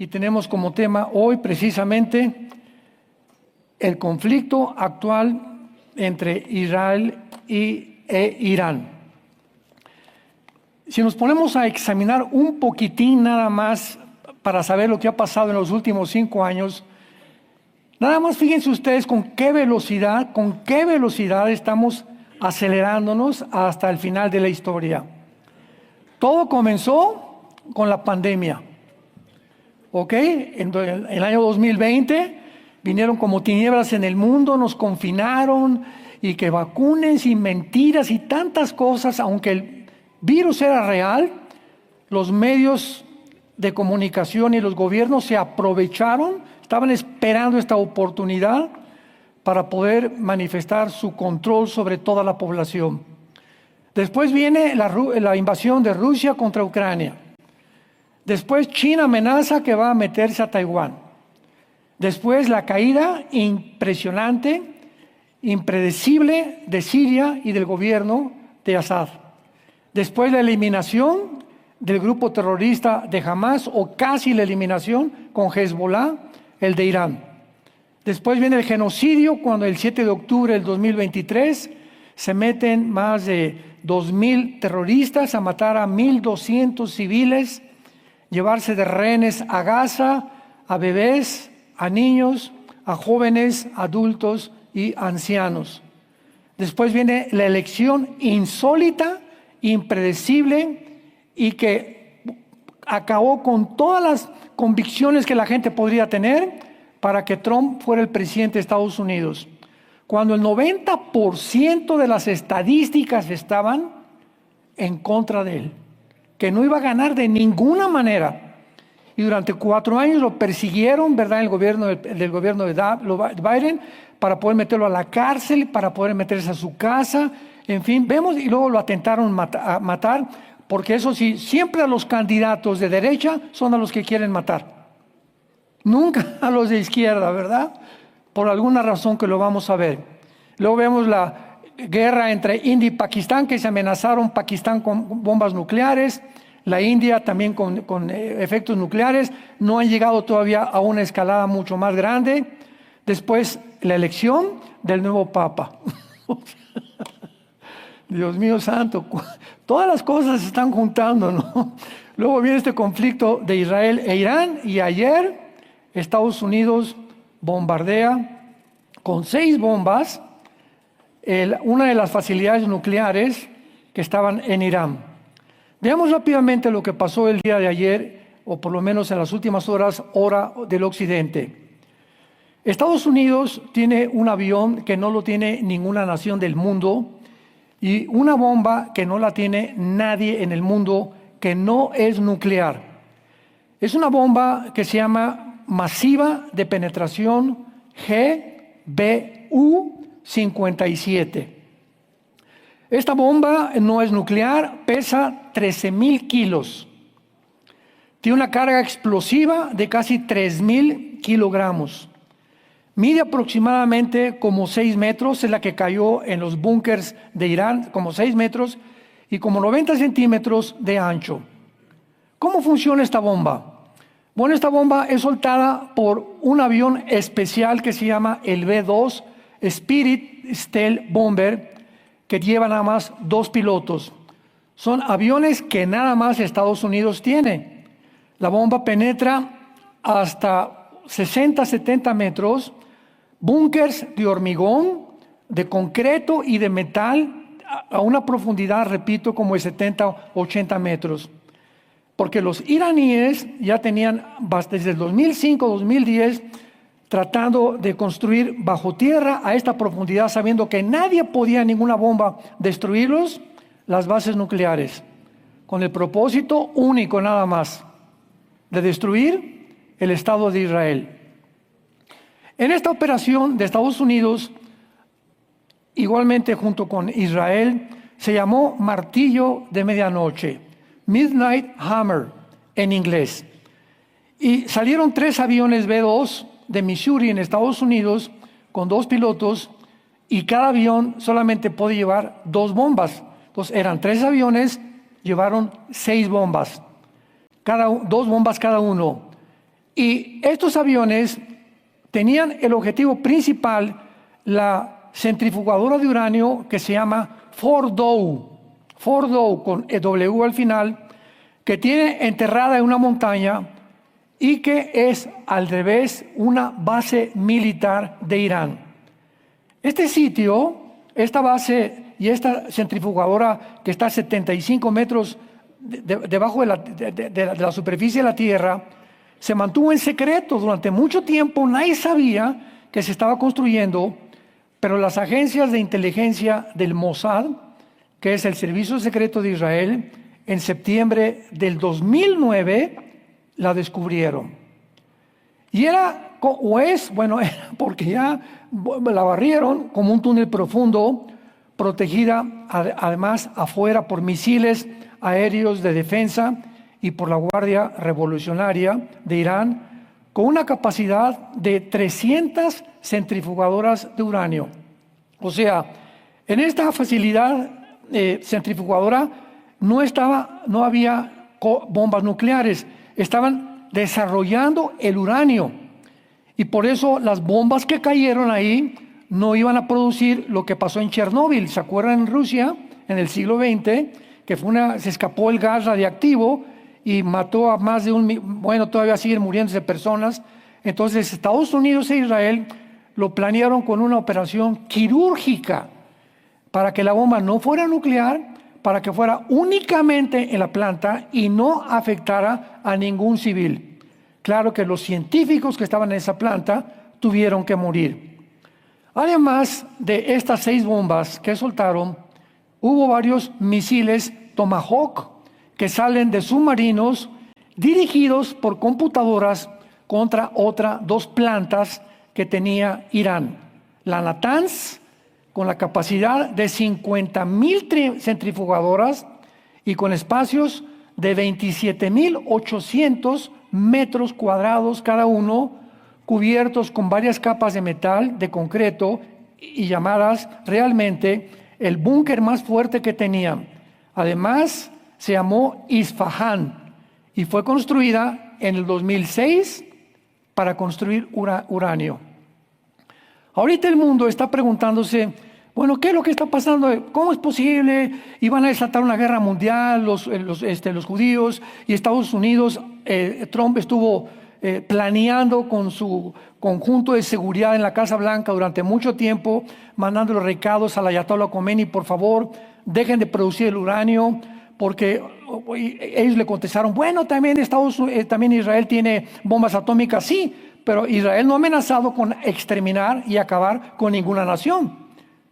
y tenemos como tema hoy precisamente el conflicto actual entre Israel e Irán. Si nos ponemos a examinar un poquitín nada más para saber lo que ha pasado en los últimos 5 años, nada más fíjense ustedes con qué velocidad estamos acelerándonos hasta el final de la historia. Todo comenzó con la pandemia. ¿Ok? En el año 2020 vinieron como tinieblas en el mundo, nos confinaron y que vacunes y mentiras y tantas cosas. Aunque el virus era real, los medios de comunicación y los gobiernos se aprovecharon, estaban esperando esta oportunidad para poder manifestar su control sobre toda la población. Después viene la invasión de Rusia contra Ucrania. Después China amenaza que va a meterse a Taiwán. Después la caída impresionante, impredecible de Siria y del gobierno de Assad. Después la eliminación del grupo terrorista de Hamas, o casi la eliminación con Hezbollah, el de Irán. Después viene el genocidio, cuando el 7 de octubre del 2023 se meten más de 2,000 terroristas a matar a 1,200 civiles, llevarse de rehenes a Gaza, a bebés, a niños, a jóvenes, adultos y ancianos. Después viene la elección insólita, impredecible y que acabó con todas las convicciones que la gente podría tener para que Trump fuera el presidente de Estados Unidos. Cuando el 90% de las estadísticas estaban en contra de él, que no iba a ganar de ninguna manera. Y durante 4 años lo persiguieron, ¿verdad?, el gobierno del gobierno de Biden, para poder meterlo a la cárcel, para poder meterse a su casa, en fin, vemos, y luego lo atentaron a matar, porque eso sí, siempre a los candidatos de derecha son a los que quieren matar. Nunca a los de izquierda, ¿verdad? Por alguna razón que lo vamos a ver. Luego vemos la guerra entre India y Pakistán, que se amenazaron Pakistán con bombas nucleares, la India también con efectos nucleares. No han llegado todavía a una escalada mucho más grande. Después la elección del nuevo Papa. Dios mío santo, todas las cosas se están juntando, ¿no? Luego viene este conflicto de Israel e Irán, y ayer Estados Unidos bombardea con 6 bombas una de las facilidades nucleares que estaban en Irán. Veamos rápidamente lo que pasó el día de ayer, o por lo menos en las últimas horas, hora del occidente. Estados Unidos tiene un avión que no lo tiene ninguna nación del mundo, y una bomba que no la tiene nadie en el mundo, que no es nuclear. Es una bomba que se llama masiva de penetración GBU-57. Esta bomba no es nuclear, pesa 13,000 kilos. Tiene una carga explosiva de casi 3,000 kilogramos. Mide aproximadamente como 6 metros, es la que cayó en los búnkers de Irán, como 6 metros y como 90 centímetros de ancho. ¿Cómo funciona esta bomba? Bueno, esta bomba es soltada por un avión especial que se llama el B-2 Spirit Stealth Bomber, que lleva nada más 2 pilotos. Son aviones que nada más Estados Unidos tiene. La bomba penetra hasta 60, 70 metros, búnkers de hormigón, de concreto y de metal a una profundidad, repito, como de 70, 80 metros. Porque los iraníes ya tenían, desde el 2005, 2010, tratando de construir bajo tierra a esta profundidad, sabiendo que nadie podía, ninguna bomba, destruirlos, las bases nucleares, con el propósito único nada más, de destruir el Estado de Israel. En esta operación de Estados Unidos, igualmente junto con Israel, se llamó Martillo de Medianoche, Midnight Hammer en inglés. Y salieron 3 aviones B-2 de Missouri en Estados Unidos con 2 pilotos, y cada avión solamente puede llevar 2 bombas. Entonces eran 3 aviones, llevaron 6 bombas, 2 bombas cada uno. Y estos aviones tenían el objetivo principal, la centrifugadora de uranio que se llama Fordow, con W al final, que tiene enterrada en una montaña y que es al revés una base militar de Irán. Este sitio, esta base y esta centrifugadora que está a 75 metros debajo de la superficie de la Tierra, se mantuvo en secreto durante mucho tiempo. Nadie sabía que se estaba construyendo, pero las agencias de inteligencia del Mossad, que es el Servicio Secreto de Israel, en septiembre del 2009 la descubrieron. Y era porque ya la barrieron como un túnel profundo, protegida además afuera por misiles aéreos de defensa y por la Guardia Revolucionaria de Irán, con una capacidad de 300 centrifugadoras de uranio. O sea, en esta facilidad centrifugadora no había bombas nucleares, estaban desarrollando el uranio. Y por eso las bombas que cayeron ahí no iban a producir lo que pasó en Chernóbil. ¿Se acuerdan en Rusia, en el siglo XX, que se escapó el gas radiactivo y mató a más de todavía siguen muriéndose personas? Entonces Estados Unidos e Israel lo planearon con una operación quirúrgica para que la bomba no fuera nuclear, para que fuera únicamente en la planta y no afectara a ningún civil. Claro que los científicos que estaban en esa planta tuvieron que morir. Además de estas 6 bombas que soltaron, hubo varios misiles Tomahawk que salen de submarinos dirigidos por computadoras contra otras 2 plantas que tenía Irán. La Natanz, con la capacidad de 50,000 centrifugadoras y con espacios de 27,800 metros cuadrados cada uno, cubiertos con varias capas de metal, de concreto, y llamadas realmente el búnker más fuerte que tenían. Además, se llamó Isfahán y fue construida en el 2006 para construir uranio. Ahorita el mundo está preguntándose, bueno, ¿qué es lo que está pasando? ¿Cómo es posible? Iban a desatar una guerra mundial los judíos y Estados Unidos. Trump estuvo planeando con su conjunto de seguridad en la Casa Blanca durante mucho tiempo, mandando los recados al Ayatollah Khomeini: por favor, dejen de producir el uranio, porque ellos le contestaron, bueno, también Israel tiene bombas atómicas. Sí, pero Israel no ha amenazado con exterminar y acabar con ninguna nación.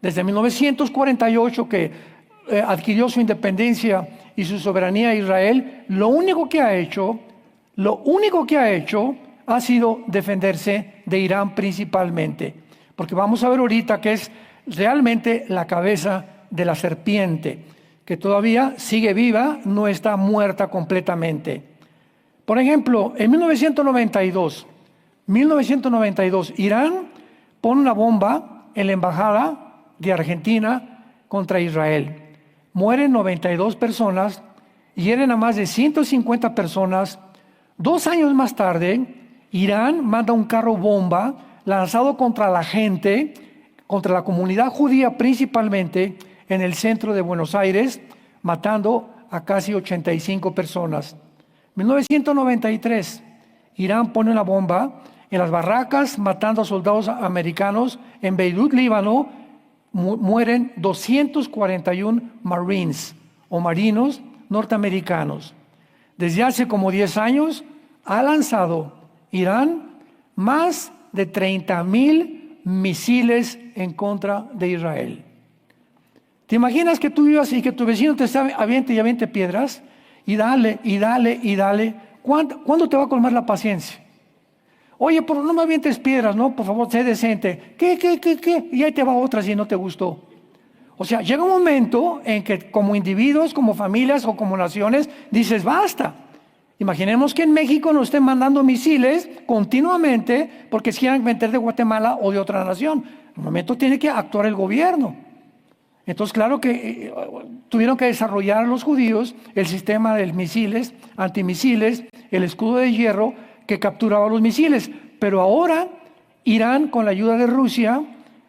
Desde 1948, que adquirió su independencia y su soberanía Israel, lo único que ha hecho ha sido defenderse de Irán principalmente. Porque vamos a ver ahorita que es realmente la cabeza de la serpiente, que todavía sigue viva, no está muerta completamente. Por ejemplo, en 1992, Irán pone una bomba en la embajada de Argentina contra Israel. Mueren 92 personas, hieren a más de 150 personas. 2 años más tarde, Irán manda un carro bomba lanzado contra la gente, contra la comunidad judía principalmente, en el centro de Buenos Aires, matando a casi 85 personas. 1993, Irán pone una bomba en las barracas, matando a soldados americanos. En Beirut, Líbano, mueren 241 Marines o marinos norteamericanos. Desde hace como 10 años ha lanzado Irán más de 30,000 misiles en contra de Israel. ¿Te imaginas que tú vivas y que tu vecino te aviente piedras? Y dale. ¿Cuándo te va a colmar la paciencia? Oye, no me avientes piedras, ¿no? Por favor, sé decente. ¿Qué? Y ahí te va otra si no te gustó. O sea, llega un momento en que como individuos, como familias o como naciones, dices, basta. Imaginemos que en México nos estén mandando misiles continuamente porque se quieran meter de Guatemala o de otra nación. En un momento tiene que actuar el gobierno. Entonces, claro que tuvieron que desarrollar los judíos el sistema de misiles, antimisiles, el escudo de hierro, que capturaba los misiles. Pero ahora Irán, con la ayuda de Rusia,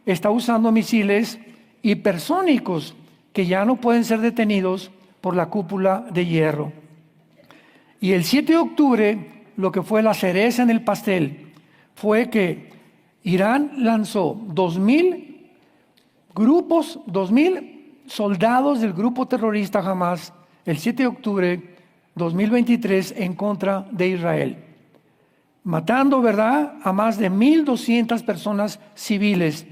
está usando misiles hipersónicos que ya no pueden ser detenidos por la cúpula de hierro. Y el 7 de octubre, lo que fue la cereza en el pastel, fue que Irán lanzó 2,000 grupos, 2,000 soldados del grupo terrorista Hamas, el 7 de octubre 2023, en contra de Israel, matando, ¿verdad?, a más de 1,200 personas civiles.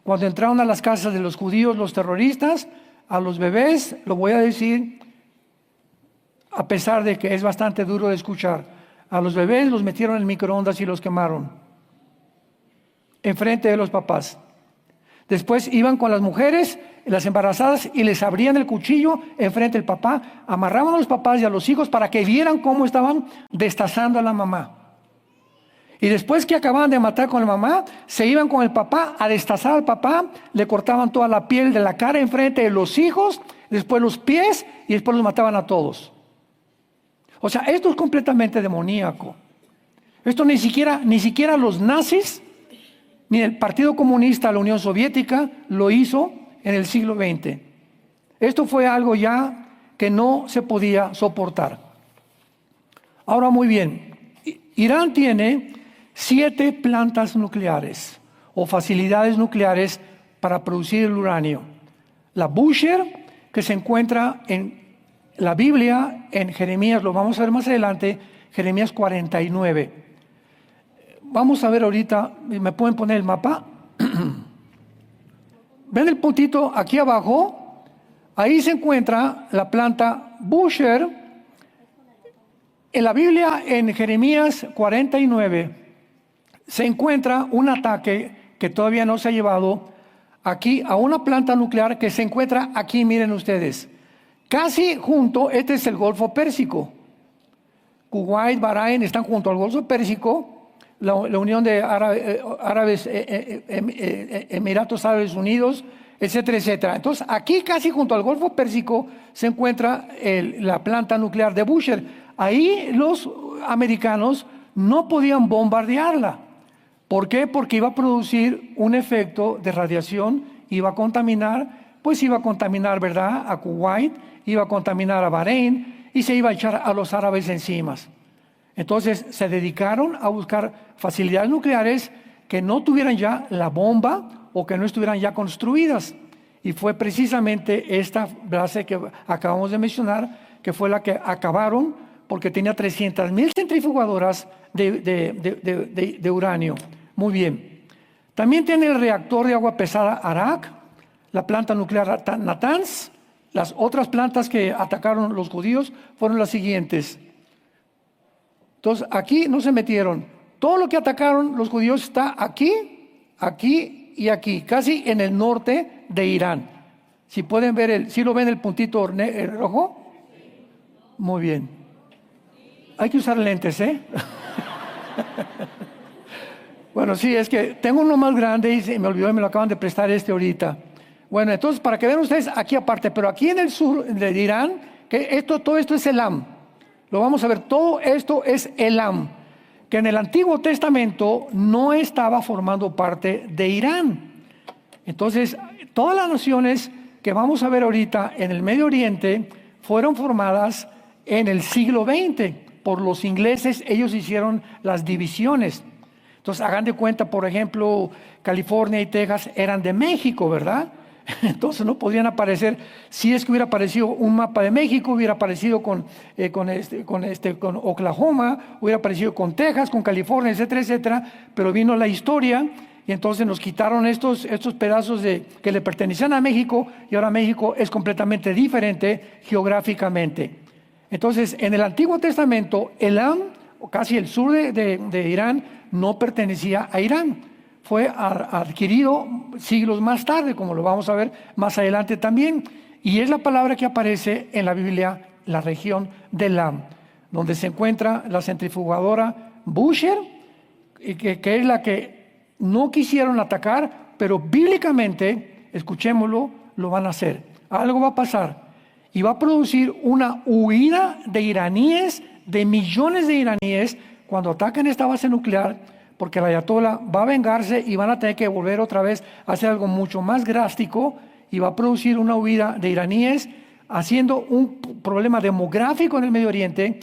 Cuando entraron a las casas de los judíos, los terroristas, a los bebés, lo voy a decir, a pesar de que es bastante duro de escuchar, a los bebés los metieron en microondas y los quemaron enfrente de los papás. Después iban con las mujeres, las embarazadas, y les abrían el cuchillo enfrente del papá, amarraban a los papás y a los hijos para que vieran cómo estaban destazando a la mamá. Y después que acababan de matar con la mamá, se iban con el papá a destazar al papá, le cortaban toda la piel de la cara enfrente de los hijos, después los pies, y después los mataban a todos. O sea, esto es completamente demoníaco. Esto ni siquiera los nazis, ni el Partido Comunista de la Unión Soviética lo hizo en el siglo XX. Esto fue algo ya que no se podía soportar. Ahora, muy bien, Irán tiene 7 plantas nucleares o facilidades nucleares para producir el uranio. La Bushehr, que se encuentra en la Biblia, en Jeremías, lo vamos a ver más adelante, Jeremías 49. Vamos a ver ahorita, ¿me pueden poner el mapa? ¿Ven el puntito aquí abajo? Ahí se encuentra la planta Bushehr. En la Biblia, en Jeremías 49, se encuentra un ataque que todavía no se ha llevado aquí a una planta nuclear que se encuentra aquí, miren ustedes, casi junto. Este es el Golfo Pérsico. Kuwait, Bahrein están junto al Golfo Pérsico. La Unión de Emiratos Árabes Unidos, etcétera, etcétera. Entonces, aquí casi junto al Golfo Pérsico se encuentra la planta nuclear de Bushehr. Ahí los americanos no podían bombardearla. ¿Por qué? Porque iba a producir un efecto de radiación, iba a contaminar, ¿verdad?, a Kuwait, iba a contaminar a Bahrein y se iba a echar a los árabes encima. Entonces se dedicaron a buscar facilidades nucleares que no tuvieran ya la bomba o que no estuvieran ya construidas. Y fue precisamente esta base que acabamos de mencionar, que fue la que acabaron, porque tenía 300,000 centrifugadoras de uranio. Muy bien. También tiene el reactor de agua pesada Arak, la planta nuclear Natanz. Las otras plantas que atacaron los judíos fueron las siguientes. Entonces, aquí no se metieron. Todo lo que atacaron los judíos está aquí, aquí y aquí, casi en el norte de Irán. Si pueden ver, ¿sí lo ven el puntito rojo? Muy bien. Hay que usar lentes, ¿eh? Bueno, sí, es que tengo uno más grande y se me olvidó y me lo acaban de prestar ahorita. Bueno, entonces, para que vean ustedes aquí aparte, pero aquí en el sur de Irán, que todo esto es Elam. Lo vamos a ver, todo esto es Elam, que en el Antiguo Testamento no estaba formando parte de Irán. Entonces, todas las naciones que vamos a ver ahorita en el Medio Oriente fueron formadas en el siglo XX por los ingleses. Ellos hicieron las divisiones. Entonces, hagan de cuenta, por ejemplo, California y Texas eran de México, ¿verdad? Entonces no podían aparecer. Si es que hubiera aparecido un mapa de México, hubiera aparecido con Oklahoma, hubiera aparecido con Texas, con California, etcétera, etcétera. Pero vino la historia y entonces nos quitaron estos pedazos que le pertenecían a México, y ahora México es completamente diferente geográficamente. Entonces, en el Antiguo Testamento, Elam, o casi el sur de Irán, no pertenecía a Irán. Fue adquirido siglos más tarde, como lo vamos a ver más adelante también. Y es la palabra que aparece en la Biblia, la región de Elam, donde se encuentra la centrifugadora Bushehr, que es la que no quisieron atacar, pero bíblicamente, escuchémoslo, lo van a hacer. Algo va a pasar y va a producir una huida de iraníes, de millones de iraníes, cuando ataquen esta base nuclear, porque el ayatolá va a vengarse y van a tener que volver otra vez a hacer algo mucho más drástico y va a producir una huida de iraníes, haciendo un problema demográfico en el Medio Oriente,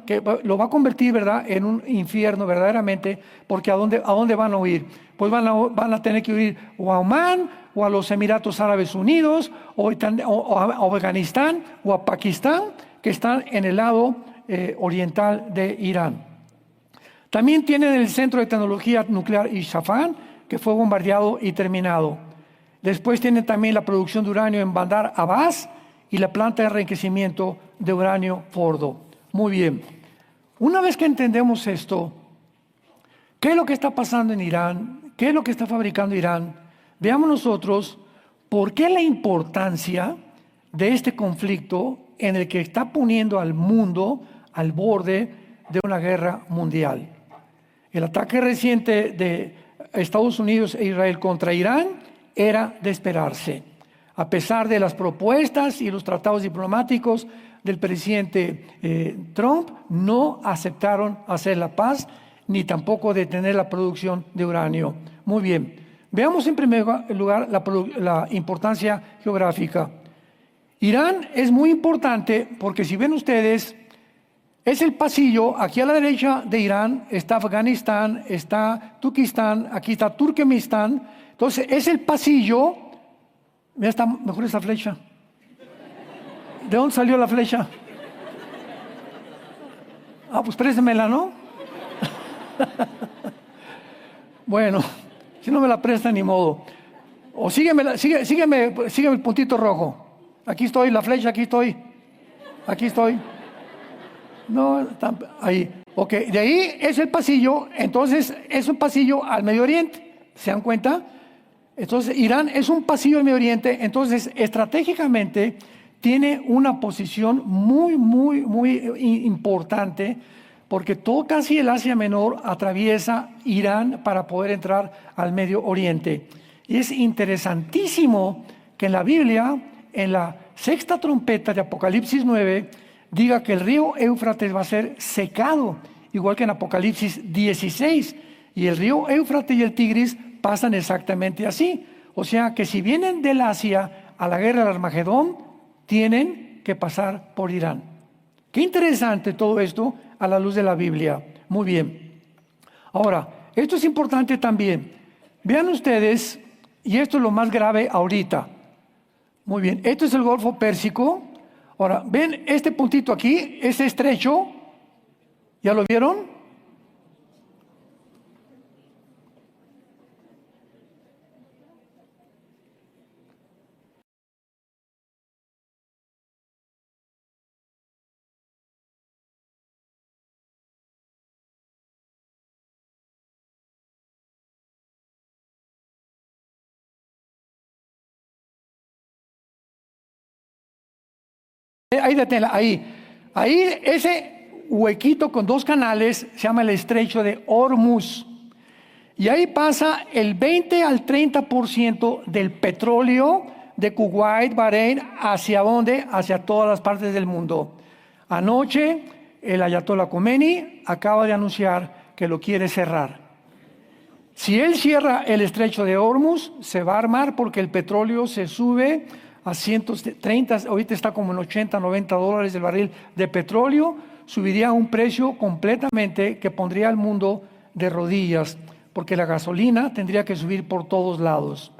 que lo va a convertir, ¿verdad?, en un infierno verdaderamente, porque ¿a dónde van a huir? Pues van a tener que huir o a Omán, o a los Emiratos Árabes Unidos, o a Afganistán, o a Pakistán, que están en el lado oriental de Irán. También tienen el Centro de Tecnología Nuclear Isfahan, que fue bombardeado y terminado. Después tienen también la producción de uranio en Bandar Abbas y la planta de enriquecimiento de uranio Fordo. Muy bien. Una vez que entendemos esto, ¿qué es lo que está pasando en Irán? ¿Qué es lo que está fabricando Irán? Veamos nosotros por qué la importancia de este conflicto en el que está poniendo al mundo al borde de una guerra mundial. El ataque reciente de Estados Unidos e Israel contra Irán era de esperarse. A pesar de las propuestas y los tratados diplomáticos del presidente Trump, no aceptaron hacer la paz ni tampoco detener la producción de uranio. Muy bien, veamos en primer lugar la importancia geográfica. Irán es muy importante porque si ven ustedes, es el pasillo, aquí a la derecha de Irán está Afganistán, está Turquistán, aquí está Turkmenistán. Entonces es el pasillo, mira, está mejor esa flecha. ¿De dónde salió la flecha? Pues préstemela, ¿no? Bueno, si no me la prestan, ni modo. O sígueme el puntito rojo. Aquí estoy, la flecha, aquí estoy. No, ahí. Ok, de ahí es el pasillo, entonces es un pasillo al Medio Oriente. ¿Se dan cuenta? Entonces Irán es un pasillo al Medio Oriente, entonces estratégicamente tiene una posición muy importante, porque todo casi el Asia Menor atraviesa Irán para poder entrar al Medio Oriente. Y es interesantísimo que en la Biblia, en la sexta trompeta de Apocalipsis 9, diga que el río Éufrates va a ser secado, igual que en Apocalipsis 16. Y el río Éufrates y el Tigris pasan exactamente así. O sea que si vienen del Asia a la guerra del Armagedón, tienen que pasar por Irán. Qué interesante todo esto a la luz de la Biblia. Muy bien. Ahora, esto es importante también. Vean ustedes, y esto es lo más grave ahorita. Muy bien, esto es el Golfo Pérsico. Ahora, ven este puntito aquí, ese estrecho, ¿ya lo vieron? Ahí deténla, ahí. Ahí ese huequito con dos canales se llama el estrecho de Hormuz. Y ahí pasa el 20 al 30% del petróleo de Kuwait, Bahrein, ¿hacia dónde? Hacia todas las partes del mundo. Anoche el ayatolá Khomeini acaba de anunciar que lo quiere cerrar. Si él cierra el estrecho de Hormuz, se va a armar porque el petróleo se sube a 130, ahorita está como en 80, 90 dólares el barril de petróleo, subiría a un precio completamente que pondría al mundo de rodillas, porque la gasolina tendría que subir por todos lados.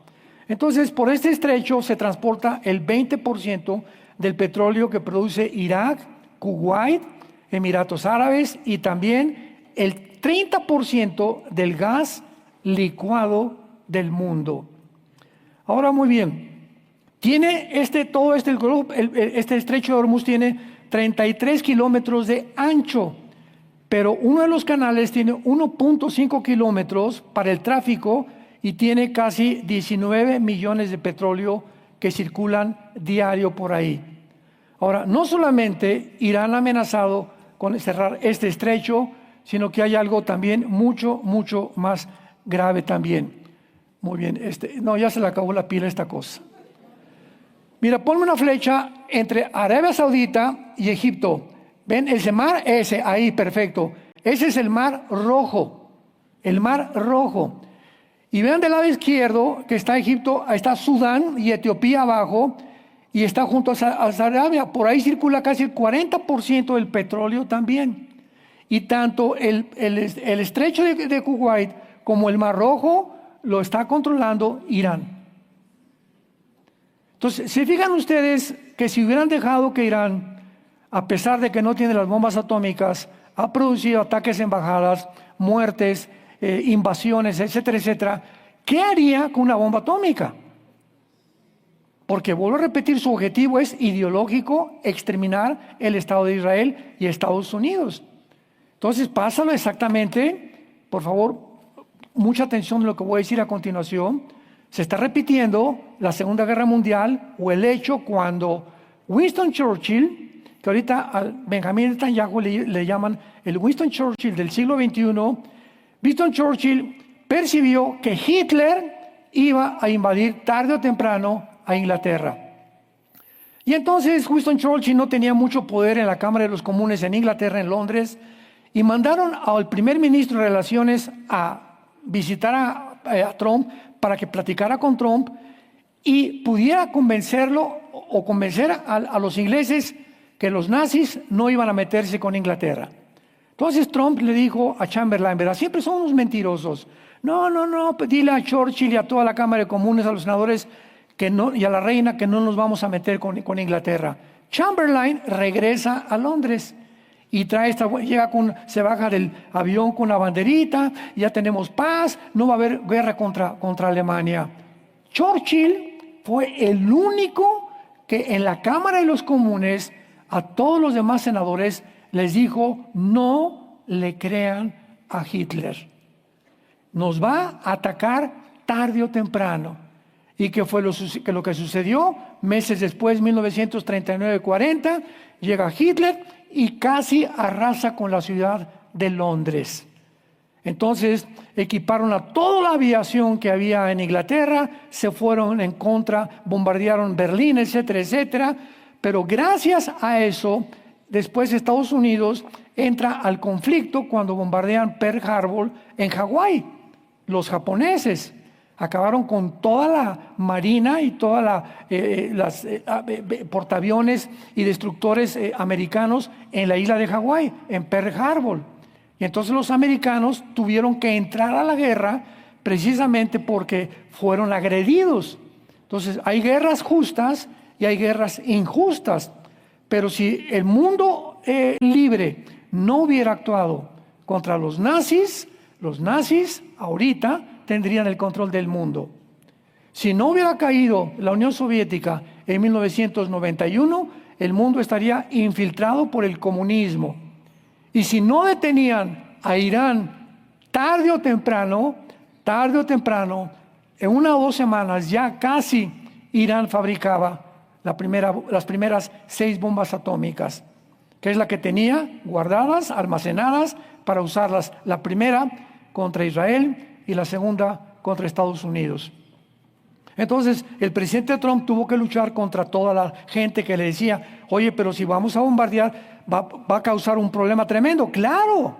Entonces, por este estrecho se transporta el 20% del petróleo que produce Irak, Kuwait, Emiratos Árabes y también el 30% del gas licuado del mundo. Ahora, muy bien. Tiene este estrecho de Hormuz tiene 33 kilómetros de ancho, pero uno de los canales tiene 1.5 kilómetros para el tráfico y tiene casi 19 millones de petróleo que circulan diario por ahí. Ahora, no solamente Irán ha amenazado con cerrar este estrecho, sino que hay algo también mucho más grave también. Muy bien, no, ya se le acabó la pila a esta cosa. Mira, ponme una flecha entre Arabia Saudita y Egipto. ¿Ven ese mar? Ese, ahí, perfecto. Ese es el Mar Rojo, el Mar Rojo. Y vean del lado izquierdo que está Egipto, está Sudán y Etiopía abajo, y está junto a Arabia. Por ahí circula casi el 40% del petróleo también. Y tanto el estrecho de Kuwait como el Mar Rojo lo está controlando Irán. Entonces, ¿se fijan ustedes que si hubieran dejado que Irán, a pesar de que no tiene las bombas atómicas, ha producido ataques en embajadas, muertes, invasiones, etcétera, etcétera, ¿qué haría con una bomba atómica? Porque, vuelvo a repetir, su objetivo es ideológico, exterminar el Estado de Israel y Estados Unidos. Entonces, pásalo exactamente, por favor, mucha atención en lo que voy a decir a continuación. Se está repitiendo la Segunda Guerra Mundial o el hecho cuando Winston Churchill, que ahorita a Benjamin Netanyahu le llaman el Winston Churchill del siglo XXI, Winston Churchill percibió que Hitler iba a invadir tarde o temprano a Inglaterra. Y entonces Winston Churchill no tenía mucho poder en la Cámara de los Comunes en Inglaterra, en Londres, y mandaron al primer ministro de Relaciones a visitar a Trump para que platicara con Trump y pudiera convencerlo o convencer a los ingleses que los nazis no iban a meterse con Inglaterra. Entonces Trump le dijo a Chamberlain, ¿verdad? Siempre son unos mentirosos. No, dile a Churchill y a toda la Cámara de Comunes, a los senadores que no, y a la reina que no nos vamos a meter con Inglaterra. Chamberlain regresa a Londres y se baja del avión con una banderita, ya tenemos paz, no va a haber guerra contra Alemania. Churchill fue el único que en la Cámara de los Comunes a todos los demás senadores les dijo: no le crean a Hitler. Nos va a atacar tarde o temprano. ¿Y qué fue lo que sucedió? Meses después, 1939-40, llega Hitler y casi arrasa con la ciudad de Londres. Entonces equiparon a toda la aviación que había en Inglaterra, se fueron en contra, bombardearon Berlín, etcétera, etcétera. Pero gracias a eso, después Estados Unidos entra al conflicto cuando bombardean Pearl Harbor en Hawái. Los japoneses acabaron con toda la marina y todas las portaaviones y destructores americanos en la isla de Hawái, en Pearl Harbor. Y entonces los americanos tuvieron que entrar a la guerra precisamente porque fueron agredidos. Entonces hay guerras justas y hay guerras injustas. Pero si el mundo libre no hubiera actuado contra los nazis ahorita tendrían el control del mundo. Si no hubiera caído la Unión Soviética en 1991, el mundo estaría infiltrado por el comunismo. Y si no detenían a Irán tarde o temprano, en 1 o 2 semanas ya casi Irán fabricaba las primeras 6 bombas atómicas, que es la que tenía guardadas, almacenadas para usarlas. La primera contra Israel y la segunda contra Estados Unidos. Entonces el presidente Trump tuvo que luchar contra toda la gente que le decía: oye, pero si vamos a bombardear va a causar un problema tremendo. Claro,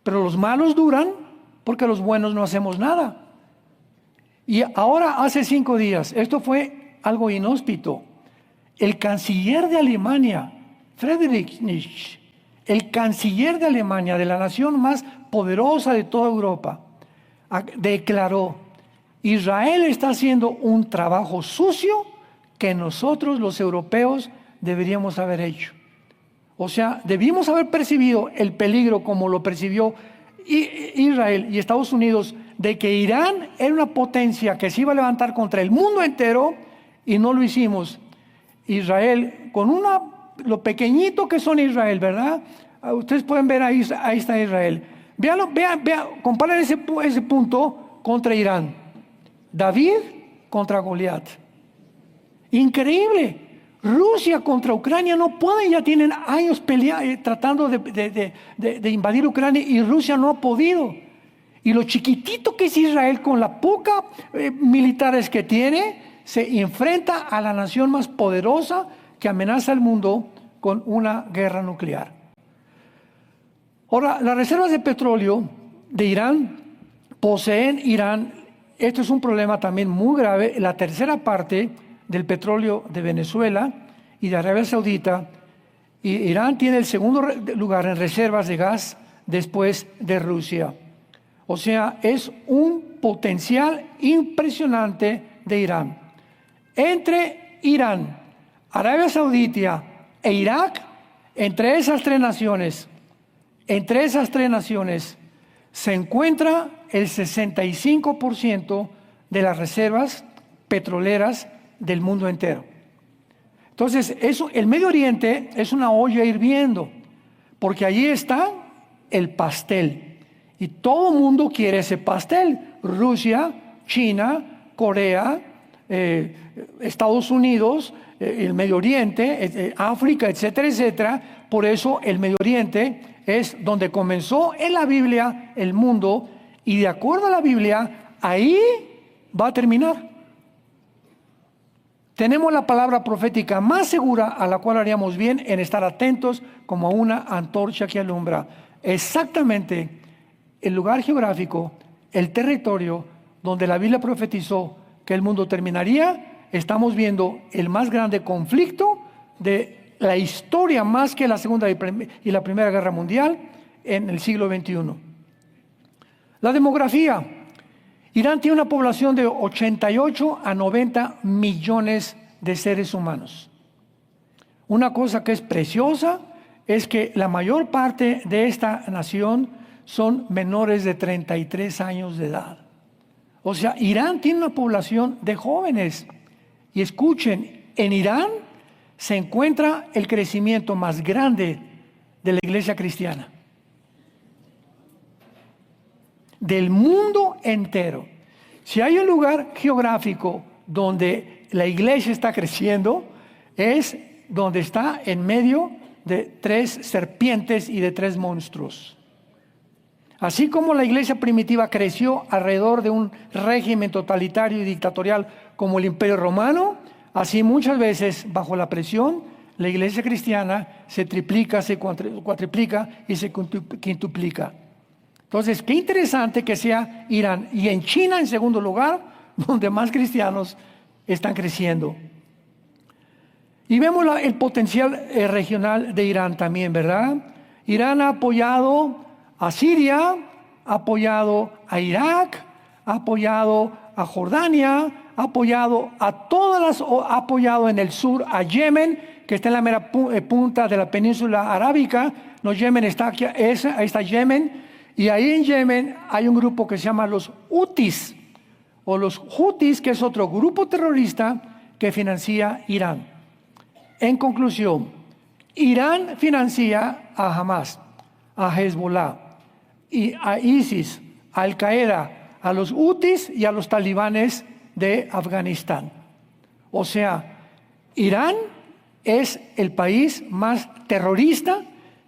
pero los malos duran porque los buenos no hacemos nada. Y ahora, hace 5 días, esto fue algo inhóspito. El canciller de Alemania, Friedrich Nietzsche, el canciller de Alemania, de la nación más poderosa de toda Europa, declaró: Israel está haciendo un trabajo sucio que nosotros los europeos deberíamos haber hecho. O sea, debimos haber percibido el peligro como lo percibió Israel y Estados Unidos, de que Irán era una potencia que se iba a levantar contra el mundo entero, y no lo hicimos. Israel, con lo pequeñito que son Israel, ¿verdad? Ustedes pueden ver ahí está Israel. Vean, comparen ese punto contra Irán. David contra Goliat. Increíble. Rusia contra Ucrania no pueden, ya tienen años tratando de invadir Ucrania y Rusia no ha podido. Y lo chiquitito que es Israel, con la poca militares que tiene, se enfrenta a la nación más poderosa que amenaza al mundo con una guerra nuclear. Ahora, las reservas de petróleo de Irán poseen Irán, esto es un problema también muy grave, la tercera parte del petróleo de Venezuela y de Arabia Saudita, y Irán tiene el segundo lugar en reservas de gas después de Rusia. O sea, es un potencial impresionante de Irán. Entre Irán, Arabia Saudita e Irak, entre esas tres naciones, se encuentra el 65% de las reservas petroleras del mundo entero. Entonces, el Medio Oriente es una olla hirviendo, porque allí está el pastel. Y todo el mundo quiere ese pastel. Rusia, China, Corea, Estados Unidos, el Medio Oriente, África, etcétera, etcétera. Por eso el Medio Oriente es donde comenzó en la Biblia el mundo, y de acuerdo a la Biblia, ahí va a terminar. Tenemos la palabra profética más segura, a la cual haríamos bien en estar atentos como una antorcha que alumbra. Exactamente el lugar geográfico, el territorio donde la Biblia profetizó que el mundo terminaría. Estamos viendo el más grande conflicto de la historia, más que la Segunda y la Primera Guerra Mundial, en el siglo XXI. La demografía. Irán tiene una población de 88 a 90 millones de seres humanos. Una cosa que es preciosa es que la mayor parte de esta nación son menores de 33 años de edad. O sea, Irán tiene una población de jóvenes. Y escuchen, en Irán se encuentra el crecimiento más grande de la iglesia cristiana. Del mundo entero. Si hay un lugar geográfico donde la iglesia está creciendo, es donde está en medio de 3 serpientes y de 3 monstruos. Así como la iglesia primitiva creció alrededor de un régimen totalitario y dictatorial como el Imperio Romano, así muchas veces bajo la presión la iglesia cristiana se triplica, se cuatriplica y se quintuplica. Entonces, qué interesante que sea Irán. Y en China, en segundo lugar, donde más cristianos están creciendo. Y vemos el potencial regional de Irán también, ¿verdad? Irán ha apoyado a Siria, ha apoyado a Irak, ha apoyado a Jordania, ha apoyado ha apoyado en el sur a Yemen, que está en la mera punta de la península arábica. No, Yemen está aquí, ahí está Yemen. Y ahí en Yemen hay un grupo que se llama los Hutis, o los Hutis, que es otro grupo terrorista que financia Irán. En conclusión, Irán financia a Hamas, a Hezbollah, y a ISIS, a Al-Qaeda, a los Hutis y a los talibanes de Afganistán. O sea, Irán es el país más terrorista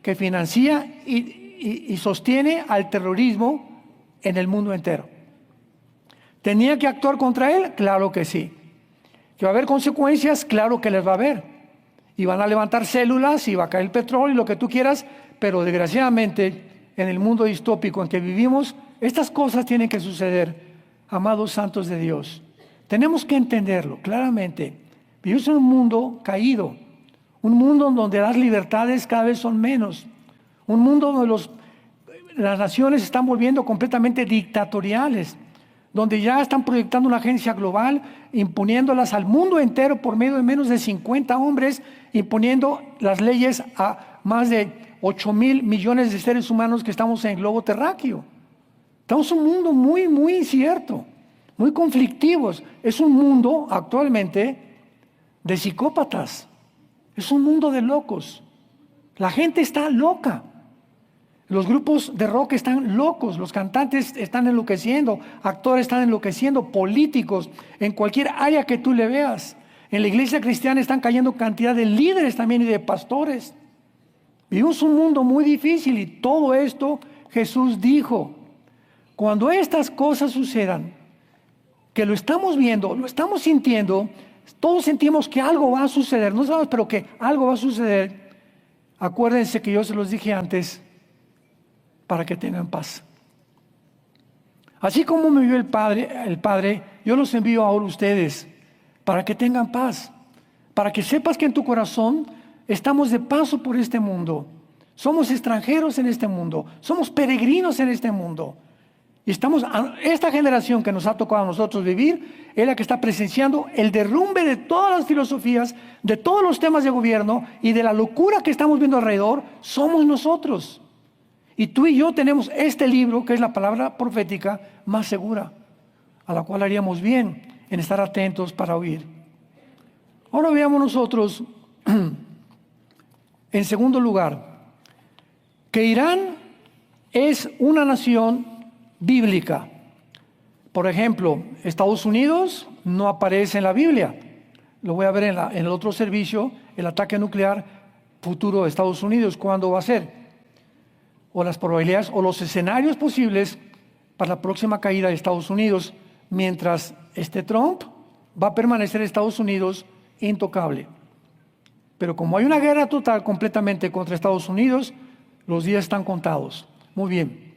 que financia y sostiene al terrorismo en el mundo entero. ¿Tenía que actuar contra él? Claro que sí. ¿Que va a haber consecuencias? Claro que les va a haber. Y van a levantar células y va a caer el petróleo y lo que tú quieras, pero desgraciadamente en el mundo distópico en que vivimos, estas cosas tienen que suceder, amados santos de Dios. Tenemos que entenderlo claramente. Vivimos en un mundo caído, un mundo donde las libertades cada vez son menos, un mundo donde las naciones se están volviendo completamente dictatoriales, donde ya están proyectando una agencia global, imponiéndolas al mundo entero por medio de menos de 50 hombres, imponiendo las leyes a más de 8,000 millones de seres humanos que estamos en el globo terráqueo. Estamos en un mundo muy, muy incierto, muy conflictivos. Es un mundo actualmente de psicópatas, es un mundo de locos. La gente está loca. Los grupos de rock están locos, los cantantes están enloqueciendo, actores están enloqueciendo, políticos, en cualquier área que tú le veas. En la iglesia cristiana están cayendo cantidad de líderes también y de pastores. Vivimos un mundo muy difícil y todo esto Jesús dijo. Cuando estas cosas sucedan, que lo estamos viendo, lo estamos sintiendo, todos sentimos que algo va a suceder, no sabemos, pero que algo va a suceder. Acuérdense que yo se los dije antes, para que tengan paz. Así como me envió el Padre, yo los envío ahora a ustedes para que tengan paz, para que sepas que en tu corazón estamos de paso por este mundo. Somos extranjeros en este mundo, somos peregrinos en este mundo. Y esta generación que nos ha tocado a nosotros vivir es la que está presenciando el derrumbe de todas las filosofías, de todos los temas de gobierno y de la locura que estamos viendo alrededor. Somos nosotros. Y tú y yo tenemos este libro, que es la palabra profética más segura, a la cual haríamos bien en estar atentos para oír. Ahora veamos nosotros, en segundo lugar, que Irán es una nación bíblica. Por ejemplo, Estados Unidos no aparece en la Biblia. Lo voy a ver en el otro servicio, el ataque nuclear futuro de Estados Unidos, ¿cuándo va a ser? O las probabilidades o los escenarios posibles para la próxima caída de Estados Unidos, mientras Trump va a permanecer en Estados Unidos intocable. Pero como hay una guerra total completamente contra Estados Unidos, los días están contados. Muy bien.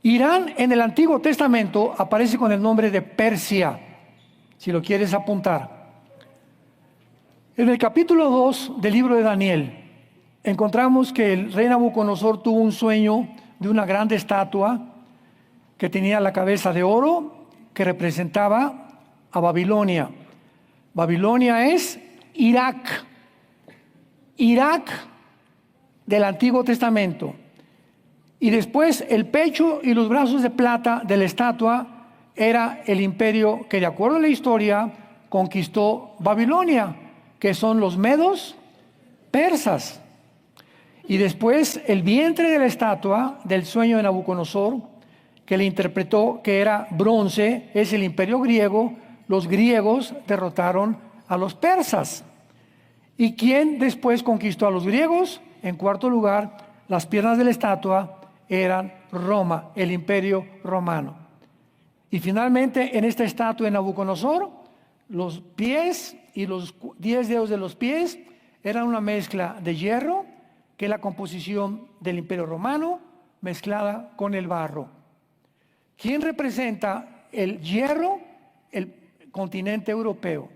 Irán en el Antiguo Testamento aparece con el nombre de Persia, si lo quieres apuntar. En el capítulo 2 del libro de Daniel, encontramos que el rey Nabucodonosor tuvo un sueño de una grande estatua que tenía la cabeza de oro, que representaba a Babilonia. Babilonia es Irak. Irak del Antiguo Testamento. Y después el pecho y los brazos de plata de la estatua era el imperio que, de acuerdo a la historia, conquistó Babilonia, que son los medos persas. Y después el vientre de la estatua del sueño de Nabucodonosor, que le interpretó que era bronce, es el imperio griego. Los griegos derrotaron a los persas. ¿Y quién después conquistó a los griegos? En cuarto lugar, las piernas de la estatua eran Roma, el imperio romano. Y finalmente, en esta estatua de Nabucodonosor, los pies y los 10 dedos de los pies eran una mezcla de hierro, que es la composición del imperio romano, mezclada con el barro. ¿Quién representa el hierro? El continente europeo.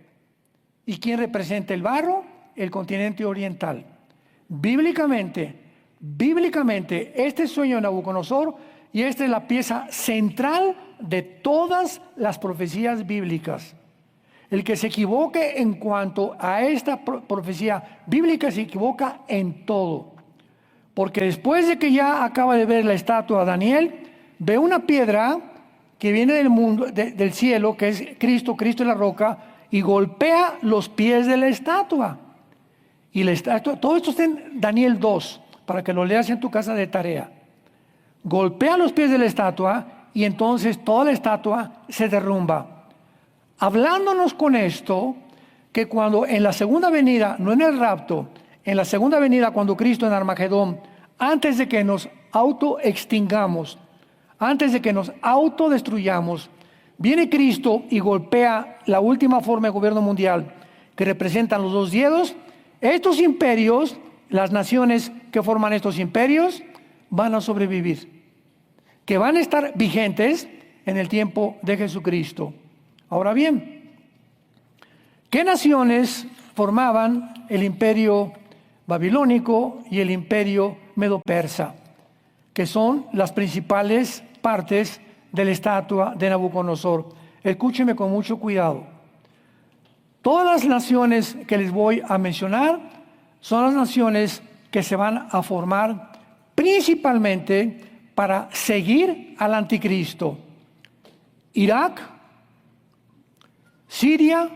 ¿Y quién representa el barro? El continente oriental. Bíblicamente, este sueño de Nabucodonosor, y esta es la pieza central de todas las profecías bíblicas. El que se equivoque en cuanto a esta profecía bíblica se equivoca en todo. Porque después de que ya acaba de ver la estatua de Daniel, ve una piedra que viene del mundo, del cielo, que es Cristo es la roca, y golpea los pies de la estatua. Y la estatua, todo esto está en Daniel 2, para que lo leas en tu casa de tarea. Golpea los pies de la estatua y entonces toda la estatua se derrumba. Hablándonos con esto, que cuando en la segunda venida, no en el rapto, en la segunda venida cuando Cristo en Armagedón, antes de que nos autoextingamos, antes de que nos autodestruyamos, viene Cristo y golpea la última forma de gobierno mundial, que representan los 2 dedos. Estos imperios, las naciones que forman estos imperios, van a sobrevivir, que van a estar vigentes en el tiempo de Jesucristo. Ahora bien, ¿qué naciones formaban el imperio babilónico y el imperio medo-persa? Que son las principales partes de la estatua de Nabucodonosor. Escúcheme con mucho cuidado. Todas las naciones que les voy a mencionar son las naciones que se van a formar principalmente para seguir al anticristo. Irak, Siria,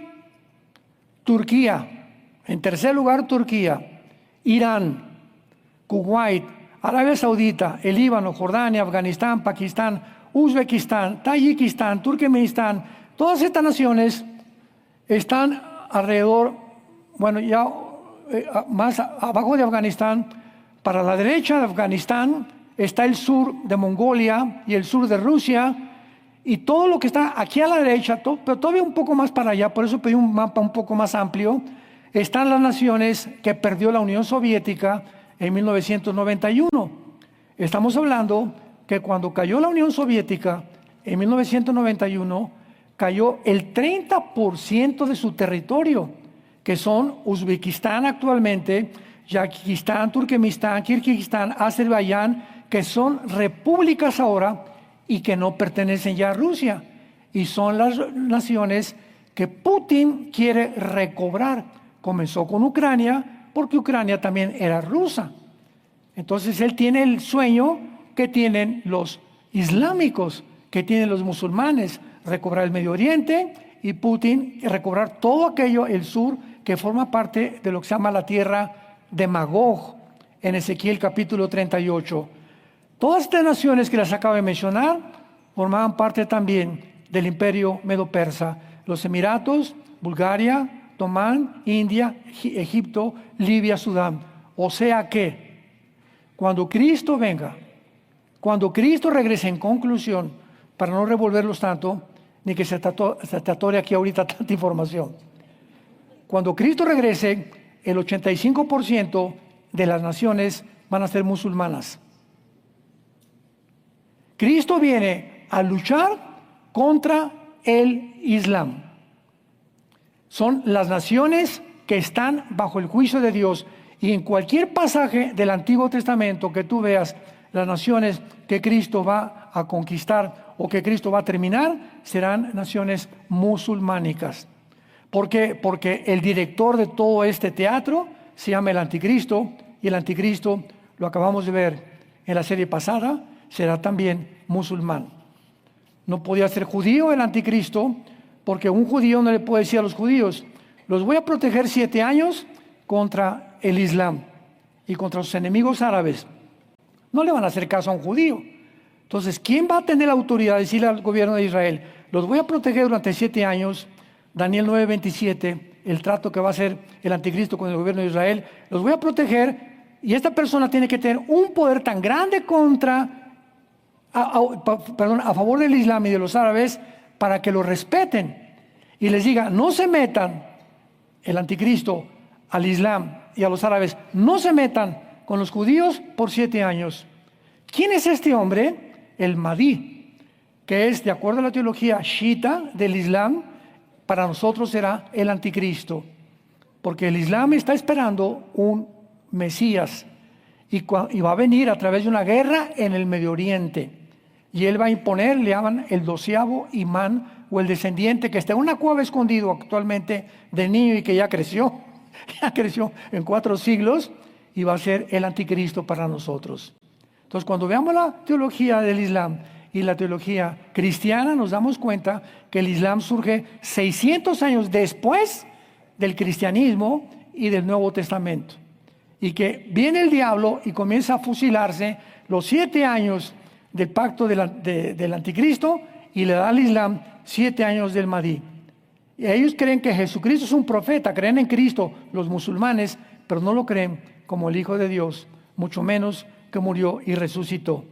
Turquía, en tercer lugar Turquía, Irán, Kuwait, Arabia Saudita, el Líbano, Jordania, Afganistán, Pakistán, Uzbekistán, Tayikistán, Turkmenistán. Todas estas naciones están alrededor, ya más abajo de Afganistán. Para la derecha de Afganistán está el sur de Mongolia y el sur de Rusia, y todo lo que está aquí a la derecha, pero todavía un poco más para allá, por eso pedí un mapa un poco más amplio, están las naciones que perdió la Unión Soviética en 1991. Estamos hablando que cuando cayó la Unión Soviética en 1991, cayó el 30% de su territorio, que son Uzbekistán actualmente, Yazquistán, Turkmenistán, Kirguistán, Azerbaiyán, que son repúblicas ahora y que no pertenecen ya a Rusia. Y son las naciones que Putin quiere recobrar. Comenzó con Ucrania, porque Ucrania también era rusa. Entonces él tiene el sueño que tienen los islámicos, que tienen los musulmanes, recobrar el Medio Oriente, y Putin recobrar todo aquello, el sur, que forma parte de lo que se llama la tierra de Magog, en Ezequiel capítulo 38. Todas estas naciones que las acabo de mencionar formaban parte también del imperio medo-persa. Los Emiratos, Bulgaria, Omán, India, Egipto, Libia, Sudán. O sea que cuando Cristo venga, cuando Cristo regrese, en conclusión, para no revolverlos tanto, ni que se te atore aquí ahorita tanta información. Cuando Cristo regrese, el 85% de las naciones van a ser musulmanas. Cristo viene a luchar contra el Islam. Son las naciones que están bajo el juicio de Dios. Y en cualquier pasaje del Antiguo Testamento que tú veas, las naciones que Cristo va a conquistar o que Cristo va a terminar, serán naciones musulmánicas. ¿Por qué? Porque el director de todo este teatro se llama el Anticristo, y el Anticristo, lo acabamos de ver en la serie pasada, será también musulmán. No podía ser judío el Anticristo, porque un judío no le puede decir a los judíos: los voy a proteger 7 años contra el Islam y contra sus enemigos árabes. No le van a hacer caso a un judío. Entonces, ¿quién va a tener la autoridad de decirle al gobierno de Israel: los voy a proteger durante 7 años? Daniel 9:27, el trato que va a hacer el Anticristo con el gobierno de Israel: los voy a proteger, y esta persona tiene que tener un poder tan grande a favor del Islam y de los árabes, para que lo respeten y les diga: no se metan, el Anticristo, al Islam y a los árabes, no se metan con los judíos por 7 años. ¿Quién es este hombre? El Mahdi, que es, de acuerdo a la teología chiita del Islam, para nosotros será el Anticristo, porque el Islam está esperando un Mesías y va a venir a través de una guerra en el Medio Oriente, y él va a imponer, le llaman el 12º imán, o el descendiente, que está en una cueva escondido actualmente de niño y que ya creció en 4 siglos, y va a ser el Anticristo para nosotros. Entonces, cuando veamos la teología del Islam y la teología cristiana, nos damos cuenta que el Islam surge 600 años después del cristianismo y del Nuevo Testamento, y que viene el diablo y comienza a fusilarse los 7 años del pacto del Anticristo, y le da al Islam 7 años del Mahdi. Y ellos creen que Jesucristo es un profeta, creen en Cristo, los musulmanes, pero no lo creen como el Hijo de Dios, mucho menos que murió y resucitó.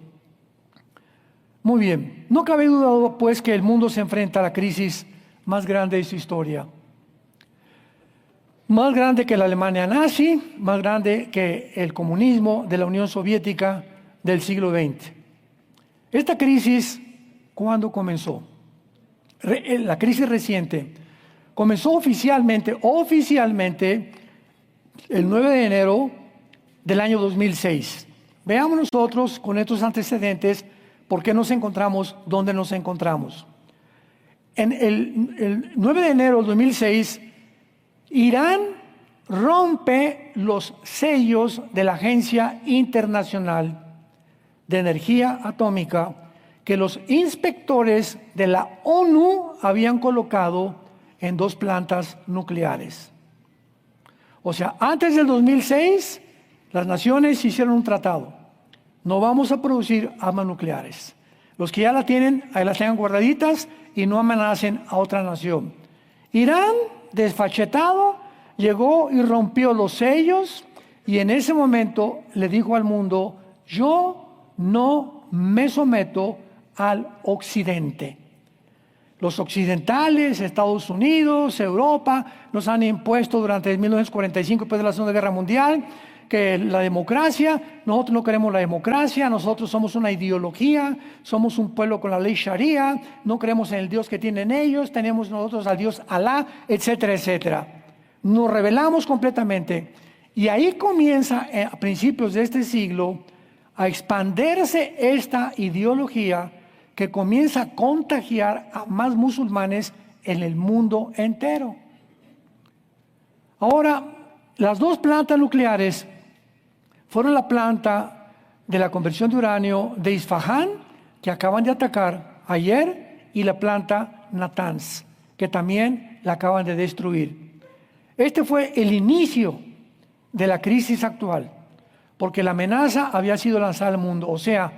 Muy bien, no cabe duda pues que el mundo se enfrenta a la crisis más grande de su historia. Más grande que la Alemania nazi, más grande que el comunismo de la Unión Soviética del siglo XX. Esta crisis, ¿cuándo comenzó? La crisis reciente comenzó oficialmente el 9 de enero del año 2006. Veamos nosotros con estos antecedentes por qué nos encontramos donde nos encontramos. En el 9 de enero del 2006, Irán rompe los sellos de la Agencia Internacional de Energía Atómica que los inspectores de la ONU habían colocado en 2 plantas nucleares. O sea, antes del 2006, las naciones hicieron un tratado: no vamos a producir armas nucleares. Los que ya la tienen, ahí las tengan guardaditas y no amenacen a otra nación. Irán, desfachetado, llegó y rompió los sellos, y en ese momento le dijo al mundo: yo no me someto al occidente. Los occidentales, Estados Unidos, Europa, nos han impuesto durante 1945, después de la Segunda Guerra Mundial, que la democracia, nosotros no queremos la democracia, nosotros somos una ideología, somos un pueblo con la ley Sharia, no creemos en el Dios que tienen ellos, tenemos nosotros al Dios Alá, etcétera, etcétera. Nos rebelamos completamente. Y ahí comienza, a principios de este siglo, a expandirse esta ideología que comienza a contagiar a más musulmanes en el mundo entero. Ahora, las dos plantas nucleares fueron la planta de la conversión de uranio de Isfahán, que acaban de atacar ayer, y la planta Natanz, que también la acaban de destruir. Este fue el inicio de la crisis actual, porque la amenaza había sido lanzada al mundo. O sea,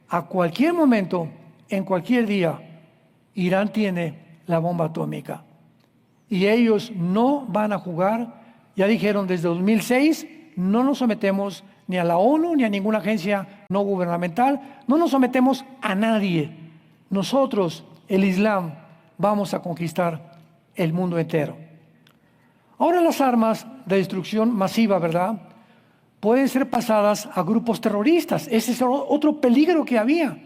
a cualquier momento, en cualquier día, Irán tiene la bomba atómica. Y ellos no van a jugar. Ya dijeron desde 2006, no nos sometemos ni a la ONU ni a ninguna agencia no gubernamental, no nos sometemos a nadie. Nosotros, el Islam, vamos a conquistar el mundo entero. Ahora las armas de destrucción masiva, ¿verdad?, pueden ser pasadas a grupos terroristas. Ese es otro peligro que había.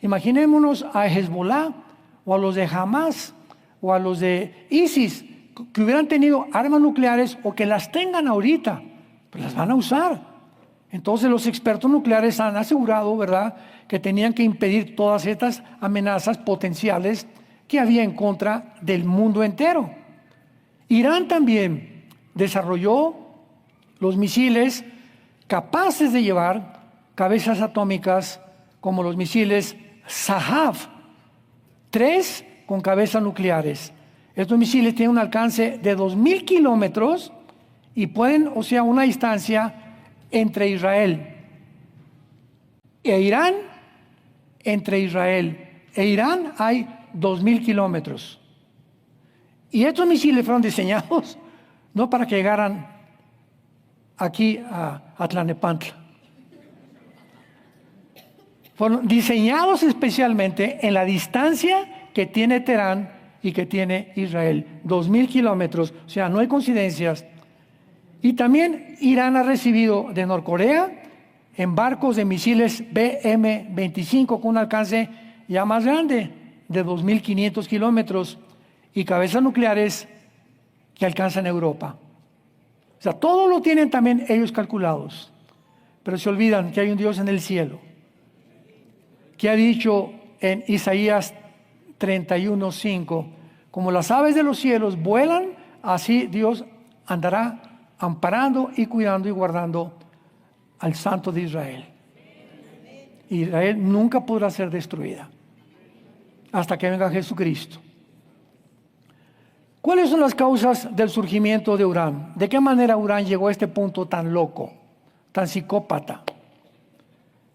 Imaginémonos a Hezbollah o a los de Hamas o a los de ISIS que hubieran tenido armas nucleares o que las tengan ahorita, pues las van a usar. Entonces los expertos nucleares han asegurado, ¿verdad?, que tenían que impedir todas estas amenazas potenciales que había en contra del mundo entero. Irán también desarrolló los misiles capaces de llevar cabezas atómicas como los misiles Sahav, 3 con cabezas nucleares. Estos misiles tienen un alcance de 2.000 kilómetros y pueden, o sea, una distancia entre Israel e Irán, entre Israel e Irán hay 2.000 kilómetros. Y estos misiles fueron diseñados no para que llegaran aquí a Tlalnepantla. Fueron diseñados especialmente en la distancia que tiene Teherán y que tiene Israel, 2.000 kilómetros, o sea, no hay coincidencias. Y también Irán ha recibido de Norcorea en barcos de misiles BM-25 con un alcance ya más grande, de 2.500 kilómetros, y cabezas nucleares que alcanzan Europa. O sea, todo lo tienen también ellos calculados, pero se olvidan que hay un Dios en el cielo, que ha dicho en Isaías 31:5, como las aves de los cielos vuelan, así Dios andará amparando y cuidando y guardando al Santo de Israel. Israel nunca podrá ser destruida hasta que venga Jesucristo. ¿Cuáles son las causas del surgimiento de Irán? ¿De qué manera Irán llegó a este punto tan loco, tan psicópata?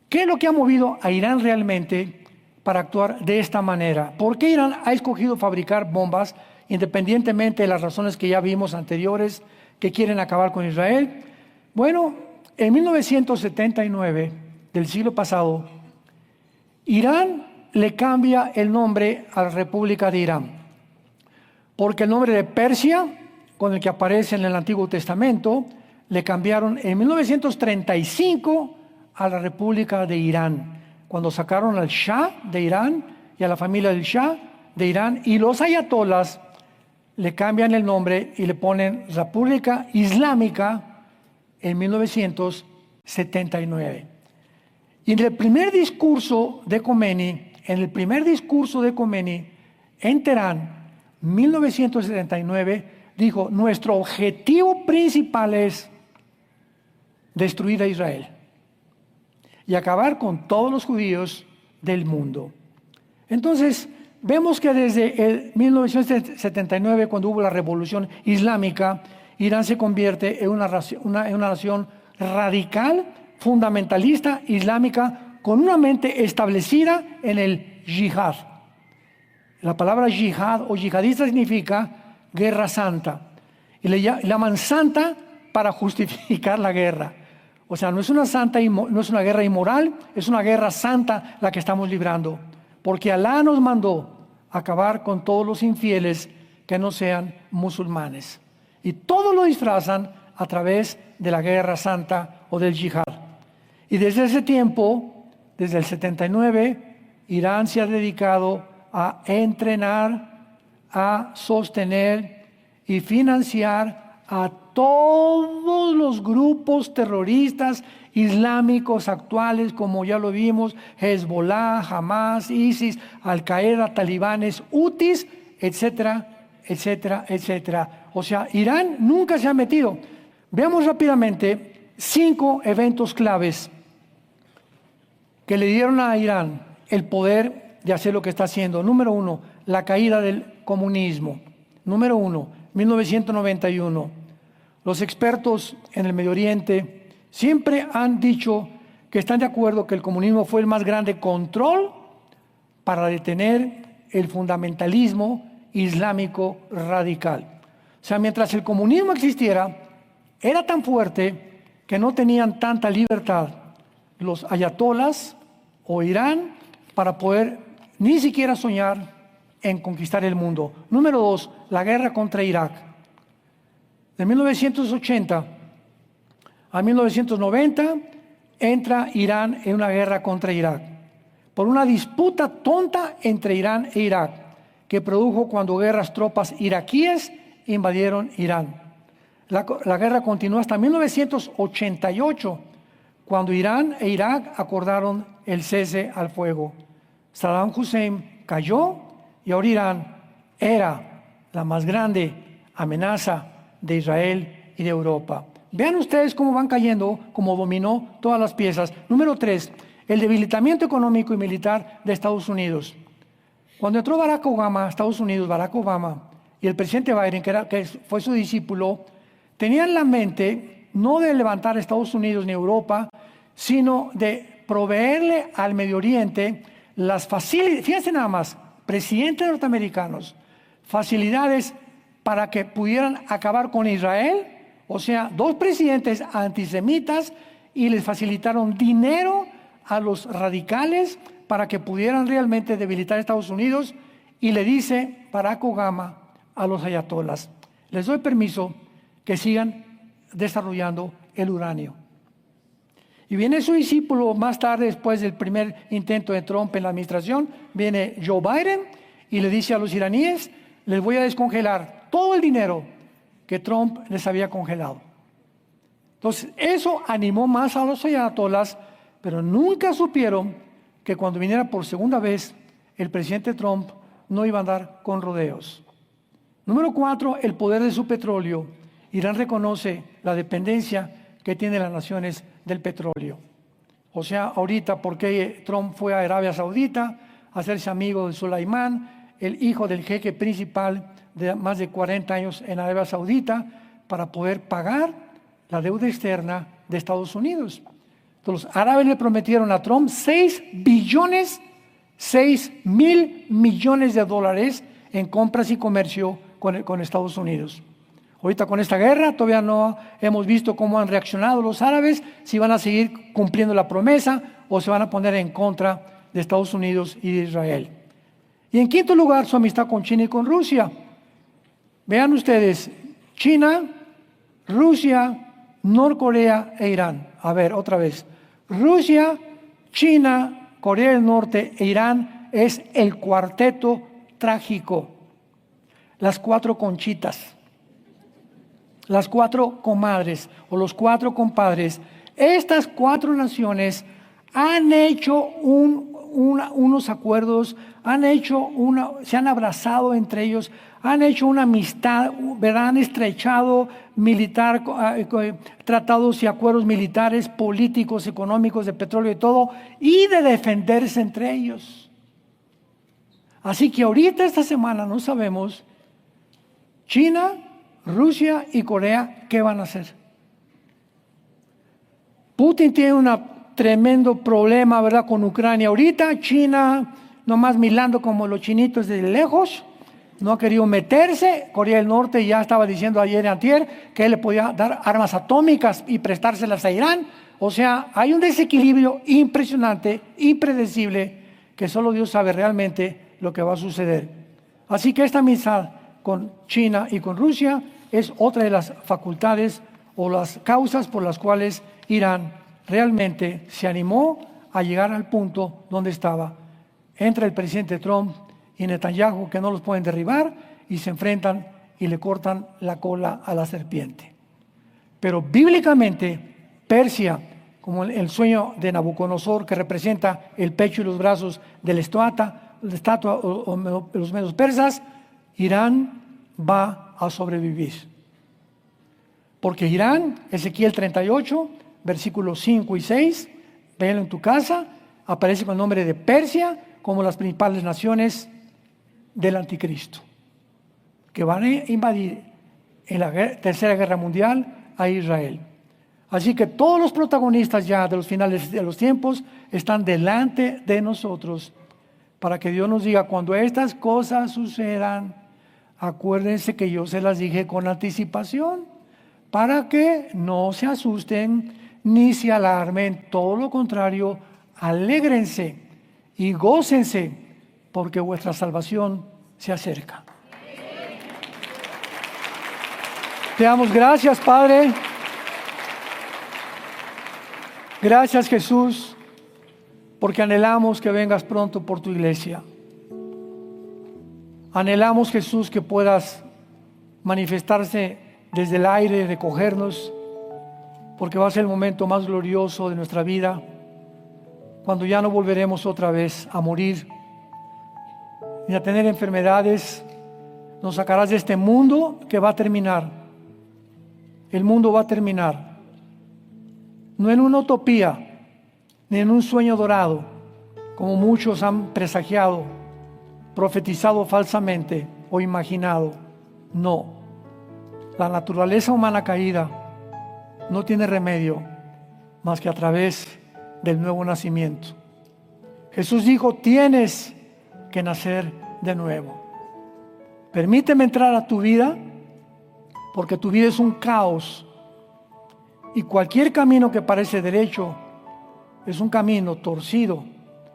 ¿Qué es lo que ha movido a Irán realmente para actuar de esta manera? ¿Por qué Irán ha escogido fabricar bombas, independientemente de las razones que ya vimos anteriores, que quieren acabar con Israel? Bueno, en 1979 del siglo pasado, Irán le cambia el nombre a la República de Irán, porque el nombre de Persia, con el que aparece en el Antiguo Testamento, le cambiaron en 1935 a la República de Irán, cuando sacaron al Shah de Irán y a la familia del Shah de Irán, y los ayatolas le cambian el nombre y le ponen República Islámica en 1979. Y en el primer discurso de Khomeini, en Teherán, 1979, dijo: nuestro objetivo principal es destruir a Israel y acabar con todos los judíos del mundo. Entonces, vemos que desde el 1979, cuando hubo la revolución islámica, Irán se convierte en una nación radical, fundamentalista, islámica, con una mente establecida en el yihad. La palabra yihad o yihadista significa guerra santa. Y le llaman santa para justificar la guerra. O sea, no es una guerra inmoral, es una guerra santa la que estamos librando. Porque Alá nos mandó acabar con todos los infieles que no sean musulmanes. Y todo lo disfrazan a través de la guerra santa o del yihad. Y desde ese tiempo, desde el 79, Irán se ha dedicado a entrenar, a sostener y financiar a todos los grupos terroristas islámicos actuales, como ya lo vimos, Hezbollah, Hamas, ISIS, Al-Qaeda, talibanes, Hutis, etcétera, etcétera, etcétera. O sea, Irán nunca se ha metido. Veamos rápidamente 5 eventos claves que le dieron a Irán el poder de hacer lo que está haciendo. Número 1, la caída del comunismo. Número 1, 1991. Los expertos en el Medio Oriente siempre han dicho que están de acuerdo que el comunismo fue el más grande control para detener el fundamentalismo islámico radical. O sea, mientras el comunismo existiera, era tan fuerte que no tenían tanta libertad los ayatolas o Irán para poder ni siquiera soñar en conquistar el mundo. Número 2, la guerra contra Irak. De 1980 a 1990 entra Irán en una guerra contra Irak por una disputa tonta entre Irán e Irak que produjo cuando tropas iraquíes invadieron Irán. La guerra continuó hasta 1988, cuando Irán e Irak acordaron el cese al fuego. Saddam Hussein cayó y ahora Irán era la más grande amenaza de Israel y de Europa. Vean ustedes cómo van cayendo, como dominó todas las piezas. Número 3, el debilitamiento económico y militar de Estados Unidos. Cuando entró Barack Obama a Estados Unidos, Barack Obama y el presidente Biden, que fue su discípulo, tenían la mente no de levantar a Estados Unidos ni Europa, sino de proveerle al Medio Oriente las facilidades. Fíjense nada más, presidentes norteamericanos, facilidades para que pudieran acabar con Israel. O sea, 2 presidentes antisemitas, y les facilitaron dinero a los radicales para que pudieran realmente debilitar a Estados Unidos. Y le dice Barack Obama a los ayatolas: les doy permiso que sigan desarrollando el uranio. Y viene su discípulo más tarde, después del primer intento de Trump en la administración, viene Joe Biden y le dice a los iraníes: les voy a descongelar todo el dinero que Trump les había congelado. Entonces, eso animó más a los ayatolas, pero nunca supieron que cuando viniera por segunda vez el presidente Trump no iba a andar con rodeos. Número 4, el poder de su petróleo. Irán reconoce la dependencia que tienen las naciones del petróleo. O sea, ahorita, porque Trump fue a Arabia Saudita a hacerse amigo de Sulaimán, el hijo del jeque principal de más de 40 años en Arabia Saudita, para poder pagar la deuda externa de Estados Unidos. Entonces, los árabes le prometieron a Trump 6 mil millones de dólares en compras y comercio con Estados Unidos. Ahorita con esta guerra todavía no hemos visto cómo han reaccionado los árabes, si van a seguir cumpliendo la promesa o se van a poner en contra de Estados Unidos y de Israel. Y en quinto lugar, su amistad con China y con Rusia. Vean ustedes, China, Rusia, Norcorea e Irán. A ver, otra vez. Rusia, China, Corea del Norte e Irán es el cuarteto trágico. Las 4 conchitas, las 4 comadres o los 4 compadres. Estas 4 naciones han hecho unos acuerdos, se han abrazado entre ellos, han hecho una amistad, ¿verdad? Han estrechado tratados y acuerdos militares, políticos, económicos, de petróleo y todo, y de defenderse entre ellos. Así que ahorita, esta semana, no sabemos China, Rusia y Corea qué van a hacer. Putin tiene un tremendo problema, ¿verdad?, con Ucrania ahorita. China nomás mirando como los chinitos desde lejos, no ha querido meterse. Corea del Norte ya estaba diciendo ayer y antier que él le podía dar armas atómicas y prestárselas a Irán. O sea, hay un desequilibrio impresionante, impredecible, que solo Dios sabe realmente lo que va a suceder. Así que esta amistad con China y con Rusia es otra de las facultades o las causas por las cuales Irán realmente se animó a llegar al punto donde estaba. Entra el presidente Trump y Netanyahu, que no los pueden derribar, y se enfrentan y le cortan la cola a la serpiente. Pero bíblicamente, Persia, como el sueño de Nabucodonosor, que representa el pecho y los brazos de la estatua o los medios persas, Irán va a sobrevivir. Porque Irán, Ezequiel 38, versículos 5 y 6, véanlo en tu casa, aparece con el nombre de Persia como las principales naciones del anticristo, que van a invadir en la Tercera Guerra Mundial a Israel. Así que todos los protagonistas ya de los finales de los tiempos están delante de nosotros para que Dios nos diga: cuando estas cosas sucedan, acuérdense que yo se las dije con anticipación, para que no se asusten ni se alarmen. Todo lo contrario, alégrense y gócense, porque vuestra salvación se acerca. Te damos gracias, Padre. Gracias, Jesús, porque anhelamos que vengas pronto por tu iglesia. Anhelamos, Jesús, que puedas manifestarse desde el aire, recogernos, porque va a ser el momento más glorioso de nuestra vida, cuando ya no volveremos otra vez a morir, ni a tener enfermedades. Nos sacarás de este mundo que va a terminar. El mundo va a terminar. No en una utopía, ni en un sueño dorado, como muchos han presagiado, profetizado falsamente o imaginado. No. La naturaleza humana caída no tiene remedio más que a través del nuevo nacimiento. Jesús dijo: tienes que nacer de nuevo. Permíteme entrar a tu vida, porque tu vida es un caos. Y cualquier camino que parece derecho es un camino torcido,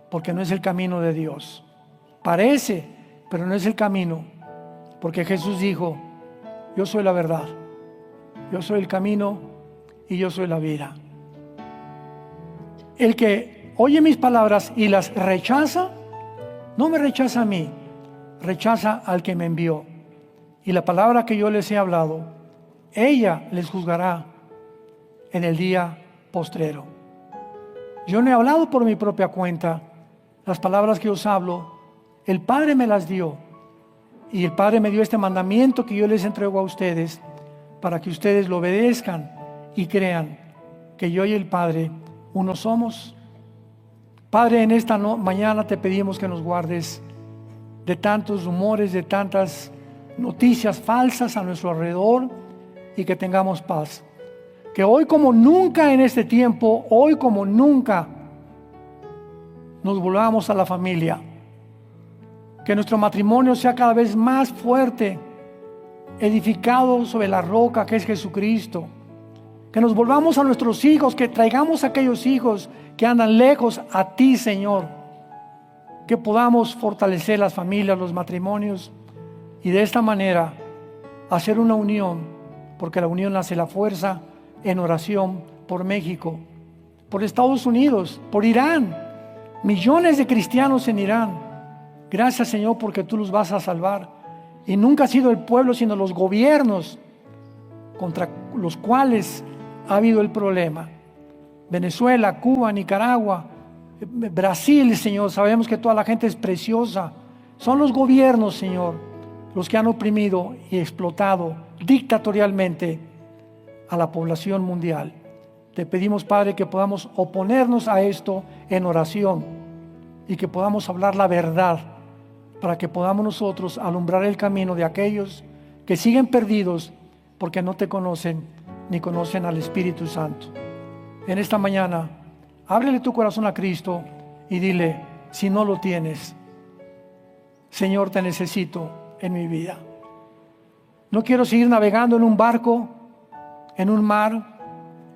porque no es el camino de Dios. Parece, pero no es el camino, porque Jesús dijo: yo soy la verdad, yo soy el camino y yo soy la vida. El que oye mis palabras y las rechaza, no me rechaza a mí, rechaza al que me envió. Y la palabra que yo les he hablado, ella les juzgará en el día postrero. Yo no he hablado por mi propia cuenta. Las palabras que os hablo, el Padre me las dio. Y el Padre me dio este mandamiento que yo les entrego a ustedes, para que ustedes lo obedezcan y crean que yo y el Padre uno somos. Padre, en esta mañana te pedimos que nos guardes de tantos rumores, de tantas noticias falsas a nuestro alrededor, y que tengamos paz. Que hoy como nunca en este tiempo, hoy como nunca, nos volvamos a la familia. Que nuestro matrimonio sea cada vez más fuerte, edificado sobre la roca que es Jesucristo. Que nos volvamos a nuestros hijos, que traigamos a aquellos hijos que andan lejos a ti, Señor. Que podamos fortalecer las familias, los matrimonios, y de esta manera hacer una unión, porque la unión hace la fuerza, en oración por México, por Estados Unidos, por Irán. Millones de cristianos en Irán. Gracias, Señor, porque tú los vas a salvar. Y nunca ha sido el pueblo, sino los gobiernos contra los cuales ha habido el problema. Venezuela, Cuba, Nicaragua, Brasil, Señor, sabemos que toda la gente es preciosa. Son los gobiernos, Señor, los que han oprimido y explotado dictatorialmente a la población mundial. Te pedimos, Padre, que podamos oponernos a esto en oración y que podamos hablar la verdad, para que podamos nosotros alumbrar el camino de aquellos que siguen perdidos porque no te conocen ni conocen al Espíritu Santo. En esta mañana, ábrele tu corazón a Cristo y dile: si no lo tienes, Señor, te necesito en mi vida. No quiero seguir navegando en un barco, en un mar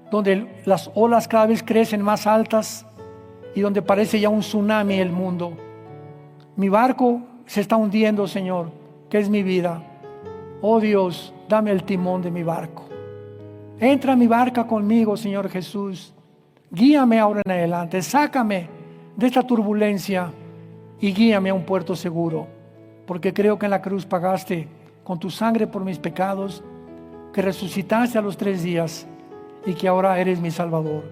donde las olas cada vez crecen más altas y donde parece ya un tsunami el mundo. Mi barco se está hundiendo, Señor, que es mi vida. Oh Dios, dame el timón de mi barco. Entra a mi barca conmigo, Señor Jesús. Guíame ahora en adelante. Sácame de esta turbulencia y guíame a un puerto seguro. Porque creo que en la cruz pagaste con tu sangre por mis pecados, que resucitaste a los 3 días y que ahora eres mi Salvador.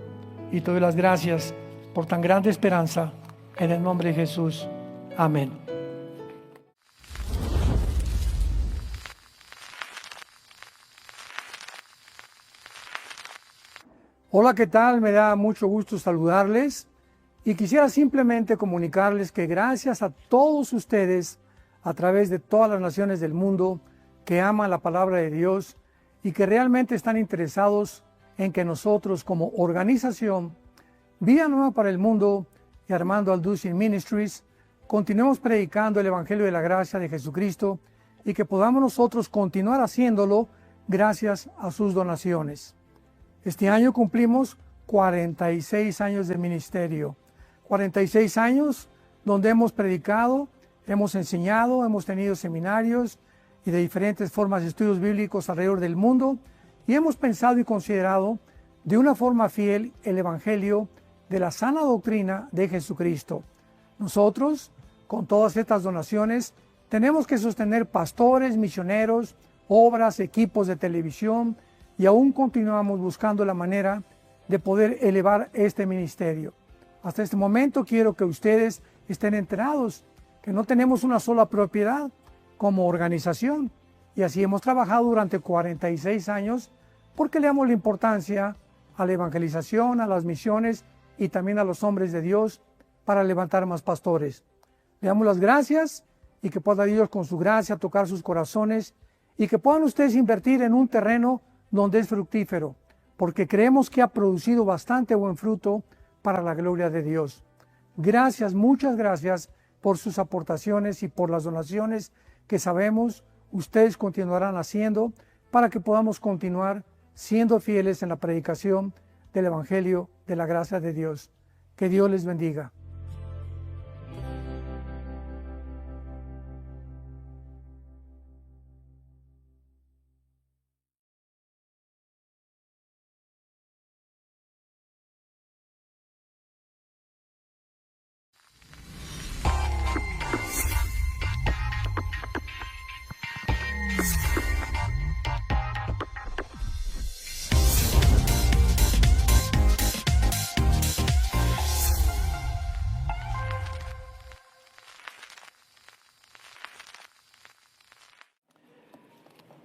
Y te doy las gracias por tan grande esperanza. En el nombre de Jesús. Amén. Hola, ¿qué tal? Me da mucho gusto saludarles y quisiera simplemente comunicarles que gracias a todos ustedes a través de todas las naciones del mundo que aman la palabra de Dios y que realmente están interesados en que nosotros como organización Vida Nueva para el Mundo y Armando Alducin Ministries continuemos predicando el Evangelio de la Gracia de Jesucristo y que podamos nosotros continuar haciéndolo gracias a sus donaciones. Este año cumplimos 46 años de ministerio, 46 años donde hemos predicado, hemos enseñado, hemos tenido seminarios y de diferentes formas de estudios bíblicos alrededor del mundo y hemos pensado y considerado de una forma fiel el Evangelio de la sana doctrina de Jesucristo. Nosotros, con todas estas donaciones, tenemos que sostener pastores, misioneros, obras, equipos de televisión, y aún continuamos buscando la manera de poder elevar este ministerio. Hasta este momento quiero que ustedes estén enterados que no tenemos una sola propiedad como organización y así hemos trabajado durante 46 años porque le damos la importancia a la evangelización, a las misiones y también a los hombres de Dios para levantar más pastores. Le damos las gracias y que pueda Dios con su gracia tocar sus corazones y que puedan ustedes invertir en un terreno donde es fructífero, porque creemos que ha producido bastante buen fruto para la gloria de Dios. Gracias, muchas gracias por sus aportaciones y por las donaciones que sabemos ustedes continuarán haciendo para que podamos continuar siendo fieles en la predicación del Evangelio de la gracia de Dios. Que Dios les bendiga.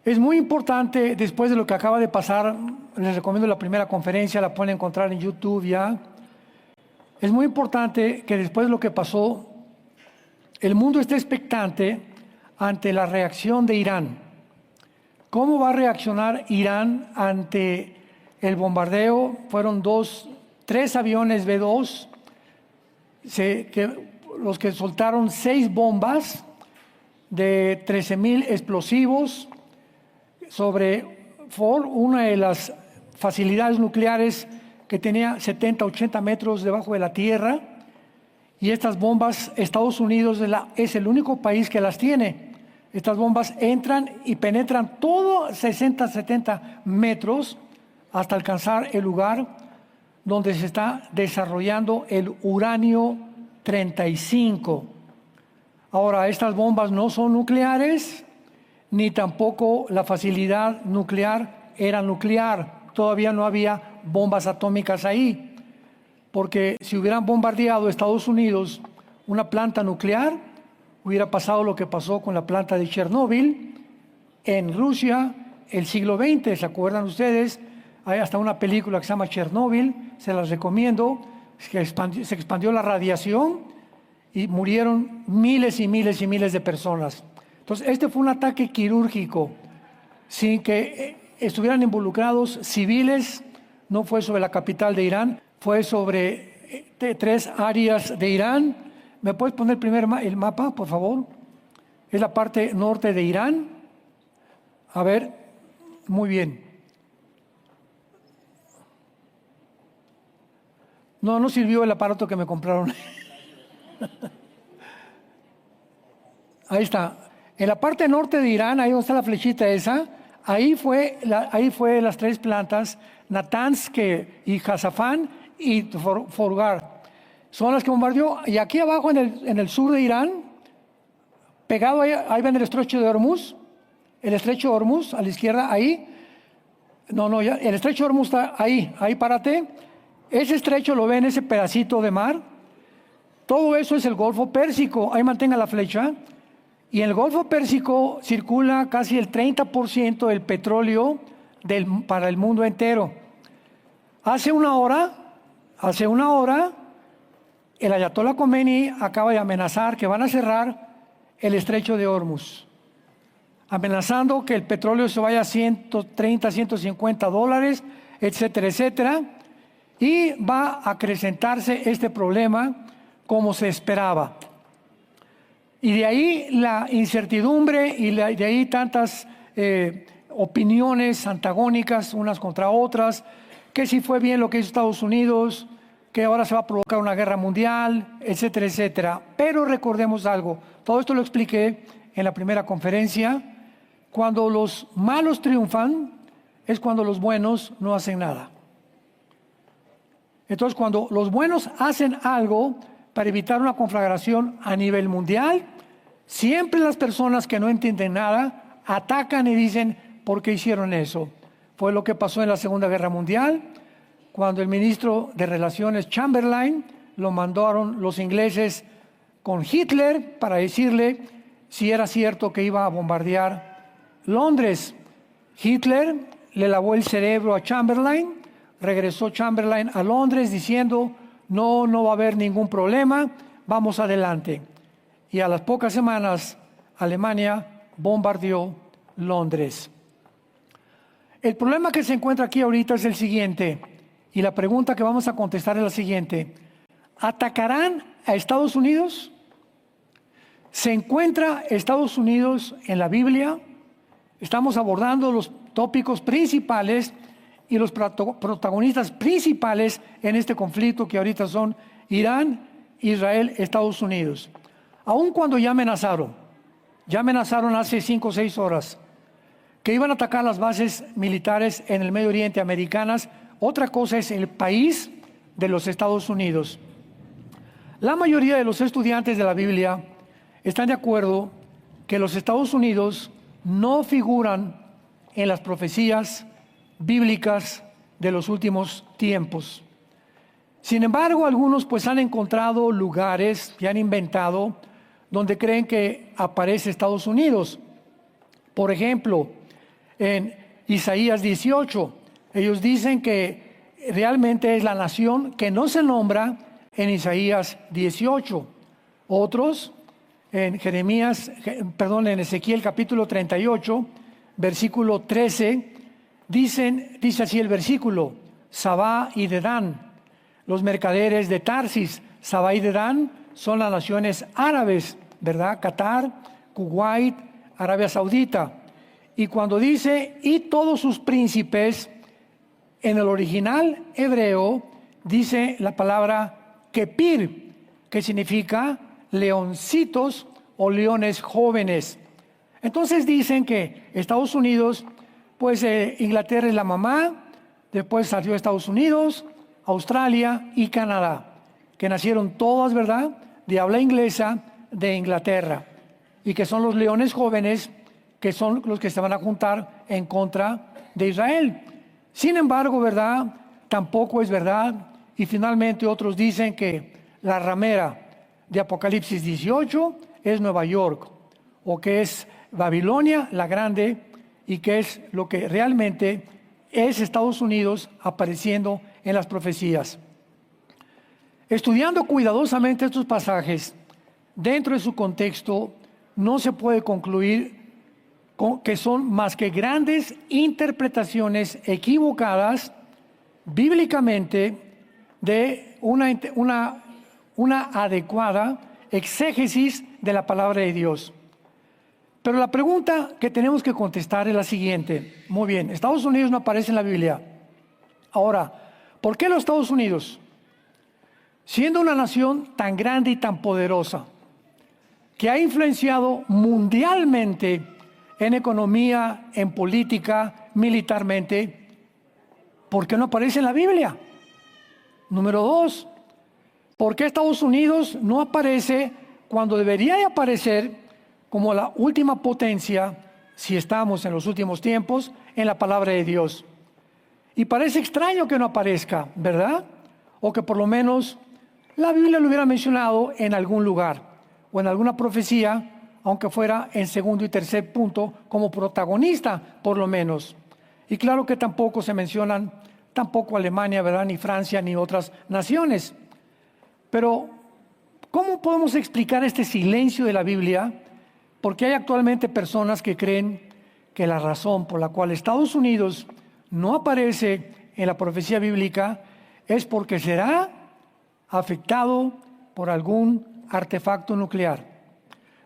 Es muy importante, después de lo que acaba de pasar, les recomiendo la primera conferencia, la pueden encontrar en YouTube ya. Es muy importante que después de lo que pasó, el mundo esté expectante ante la reacción de Irán. ¿Cómo va a reaccionar Irán ante el bombardeo? Fueron 3 aviones B-2, los que soltaron 6 bombas de 13,000 explosivos sobre Ford, una de las facilidades nucleares que tenía 70, 80 metros debajo de la tierra. Y estas bombas, Estados Unidos es el único país que las tiene. Estas bombas entran y penetran todo 60, 70 metros hasta alcanzar el lugar donde se está desarrollando el uranio 35. Ahora, estas bombas no son nucleares, ni tampoco la facilidad nuclear era nuclear. Todavía no había bombas atómicas ahí, porque si hubieran bombardeado Estados Unidos una planta nuclear, hubiera pasado lo que pasó con la planta de Chernóbil en Rusia el siglo XX. ¿Se acuerdan ustedes? Hay hasta una película que se llama Chernóbil, se las recomiendo, que se expandió la radiación y murieron miles y miles y miles de personas. Entonces, este fue un ataque quirúrgico, sin que estuvieran involucrados civiles. No fue sobre la capital de Irán, fue sobre 3 áreas de Irán. ¿Me puedes poner primero el mapa, por favor? Es la parte norte de Irán. A ver, muy bien. No sirvió el aparato que me compraron. Ahí está. En la parte norte de Irán, ahí donde está la flechita esa, Ahí fue las tres plantas, Natanz y Jazafán y Forgar. Son las que bombardeó. Y aquí abajo en el sur de Irán, pegado ahí ven el estrecho de Hormuz. El estrecho de Hormuz, a la izquierda, ahí. No, ya, el estrecho de Hormuz está ahí párate. Ese estrecho lo ven, ese pedacito de mar. Todo eso es el Golfo Pérsico. Ahí mantenga la flecha. Y en el Golfo Pérsico circula casi el 30% del petróleo para el mundo entero. Hace una hora, el Ayatollah Khomeini acaba de amenazar que van a cerrar el estrecho de Hormuz, amenazando que el petróleo se vaya a 130, 150 dólares, etcétera, etcétera, y va a acrecentarse este problema como se esperaba. Y de ahí la incertidumbre y de ahí tantas opiniones antagónicas unas contra otras, que si fue bien lo que hizo Estados Unidos, que ahora se va a provocar una guerra mundial, etcétera, etcétera. Pero recordemos algo, todo esto lo expliqué en la primera conferencia: cuando los malos triunfan es cuando los buenos no hacen nada. Entonces, cuando los buenos hacen algo para evitar una conflagración a nivel mundial, siempre las personas que no entienden nada atacan y dicen, ¿por qué hicieron eso? Fue lo que pasó en la Segunda Guerra Mundial, cuando el ministro de Relaciones Chamberlain lo mandaron los ingleses con Hitler para decirle si era cierto que iba a bombardear Londres. Hitler le lavó el cerebro a Chamberlain, regresó Chamberlain a Londres diciendo, no va a haber ningún problema, vamos adelante. Y a las pocas semanas, Alemania bombardeó Londres. El problema que se encuentra aquí ahorita es el siguiente, y la pregunta que vamos a contestar es la siguiente: ¿atacarán a Estados Unidos? ¿Se encuentra Estados Unidos en la Biblia? Estamos abordando los tópicos principales y los protagonistas principales en este conflicto que ahorita son Irán, Israel, Estados Unidos. Aun cuando ya amenazaron hace 5 o 6 horas que iban a atacar las bases militares en el Medio Oriente americanas, otra cosa es el país de los Estados Unidos. La mayoría de los estudiantes de la Biblia están de acuerdo que los Estados Unidos no figuran en las profecías bíblicas de los últimos tiempos. Sin embargo, algunos pues han encontrado lugares y han inventado donde creen que aparece Estados Unidos. Por ejemplo, en Isaías 18, ellos dicen que realmente es la nación que no se nombra en Isaías 18. Otros, en Ezequiel capítulo 38, versículo 13, dice así el versículo: Sabá y Dedán, los mercaderes de Tarsis. Sabá y Dedán son las naciones árabes, ¿verdad? Qatar, Kuwait, Arabia Saudita. Y cuando dice, y todos sus príncipes, en el original hebreo dice la palabra kepir, que significa leoncitos o leones jóvenes. Entonces dicen que Estados Unidos, pues Inglaterra es la mamá, después salió Estados Unidos, Australia y Canadá, que nacieron todas, ¿verdad?, de habla inglesa de Inglaterra, y que son los leones jóvenes que son los que se van a juntar en contra de Israel. Sin embargo, ¿verdad?, tampoco es verdad, y finalmente otros dicen que la ramera de Apocalipsis 18 es Nueva York, o que es Babilonia la Grande, y que es lo que realmente es Estados Unidos apareciendo en las profecías. Estudiando cuidadosamente estos pasajes, dentro de su contexto, no se puede concluir que son más que grandes interpretaciones equivocadas bíblicamente de una adecuada exégesis de la palabra de Dios. Pero la pregunta que tenemos que contestar es la siguiente. Muy bien, Estados Unidos no aparece en la Biblia. Ahora, ¿por qué los Estados Unidos? Siendo una nación tan grande y tan poderosa, que ha influenciado mundialmente en economía, en política, militarmente, ¿por qué no aparece en la Biblia? Número 2, ¿por qué Estados Unidos no aparece cuando debería de aparecer como la última potencia, si estamos en los últimos tiempos, en la palabra de Dios? Y parece extraño que no aparezca, ¿verdad? O que por lo menos la Biblia lo hubiera mencionado en algún lugar o en alguna profecía, aunque fuera en segundo y tercer punto como protagonista, por lo menos. Y claro que tampoco se mencionan, tampoco Alemania, ¿verdad? Ni Francia, ni otras naciones. Pero, ¿cómo podemos explicar este silencio de la Biblia? Porque hay actualmente personas que creen que la razón por la cual Estados Unidos no aparece en la profecía bíblica es porque será afectado por algún artefacto nuclear.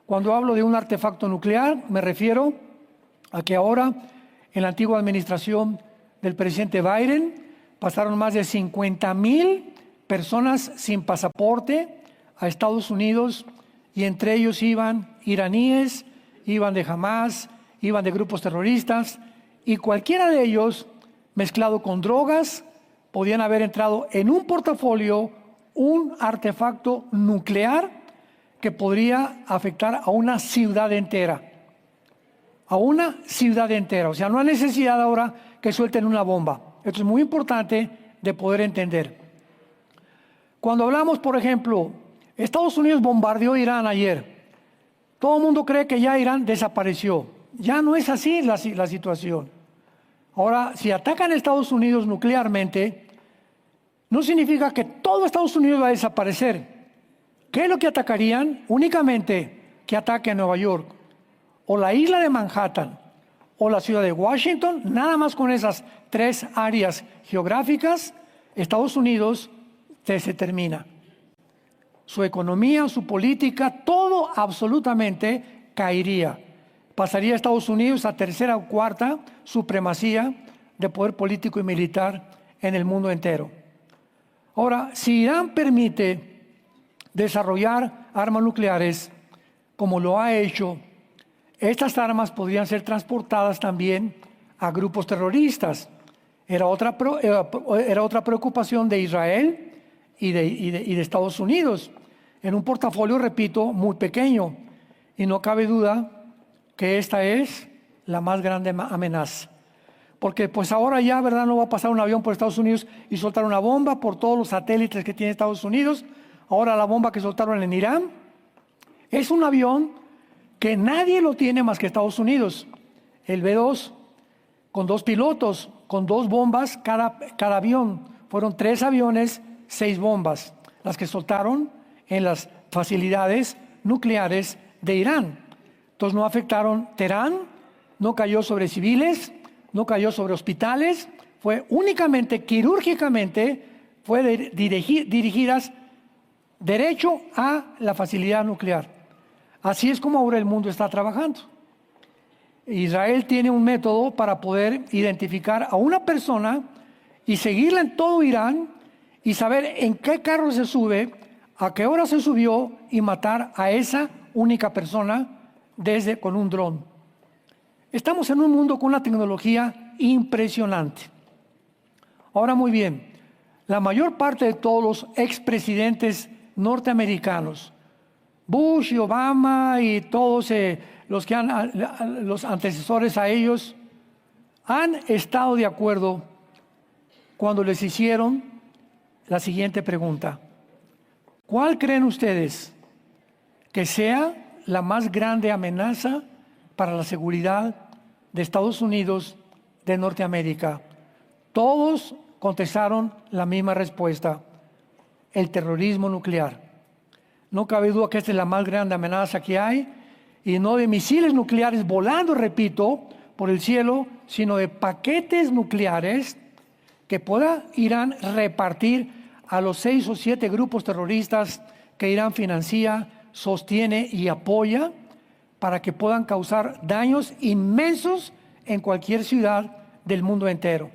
Cuando hablo de un artefacto nuclear, me refiero a que ahora, en la antigua administración del presidente Biden, pasaron más de 50,000 personas sin pasaporte a Estados Unidos, y entre ellos iban iraníes, iban de Hamas, iban de grupos terroristas, y cualquiera de ellos, mezclado con drogas, podían haber entrado en un portafolio un artefacto nuclear que podría afectar a una ciudad entera. A una ciudad entera. O sea, no hay necesidad ahora que suelten una bomba. Esto es muy importante de poder entender. Cuando hablamos, por ejemplo, Estados Unidos bombardeó Irán ayer. Todo el mundo cree que ya Irán desapareció. Ya no es así la situación. Ahora, si atacan a Estados Unidos nuclearmente, no significa que todo Estados Unidos va a desaparecer. ¿Qué es lo que atacarían? Únicamente que ataque a Nueva York, o la isla de Manhattan, o la ciudad de Washington. Nada más con esas 3 áreas geográficas, Estados Unidos se termina. Su economía, su política, todo absolutamente caería. Pasaría a Estados Unidos a tercera o cuarta supremacía de poder político y militar en el mundo entero. Ahora, si Irán permite desarrollar armas nucleares, como lo ha hecho, estas armas podrían ser transportadas también a grupos terroristas. Era otra preocupación de Israel y de Estados Unidos, en un portafolio, repito, muy pequeño. Y no cabe duda que esta es la más grande amenaza. Porque pues ahora ya, ¿verdad?, no va a pasar un avión por Estados Unidos y soltar una bomba por todos los satélites que tiene Estados Unidos. Ahora la bomba que soltaron en Irán es un avión que nadie lo tiene más que Estados Unidos. El B-2, con 2 pilotos, con 2 bombas cada avión. Fueron 3 aviones, 6 bombas, las que soltaron en las facilidades nucleares de Irán. Entonces no afectaron Teherán, no cayó sobre civiles, no cayó sobre hospitales, fue únicamente, quirúrgicamente, fue dirigidas derecho a la facilidad nuclear. Así es como ahora el mundo está trabajando. Israel tiene un método para poder identificar a una persona y seguirla en todo Irán y saber en qué carro se sube, a qué hora se subió, y matar a esa única persona con un dron. Estamos en un mundo con una tecnología impresionante. Ahora, muy bien, la mayor parte de todos los expresidentes norteamericanos, Bush y Obama y todos los antecesores a ellos, han estado de acuerdo cuando les hicieron la siguiente pregunta: ¿cuál creen ustedes que sea la más grande amenaza para la seguridad de Estados Unidos de Norteamérica? Todos contestaron la misma respuesta: el terrorismo nuclear. No cabe duda que esta es la más grande amenaza que hay, y no de misiles nucleares volando, repito, por el cielo, sino de paquetes nucleares que pueda Irán repartir a los 6 o 7 grupos terroristas que Irán financia, sostiene y apoya, para que puedan causar daños inmensos en cualquier ciudad del mundo entero.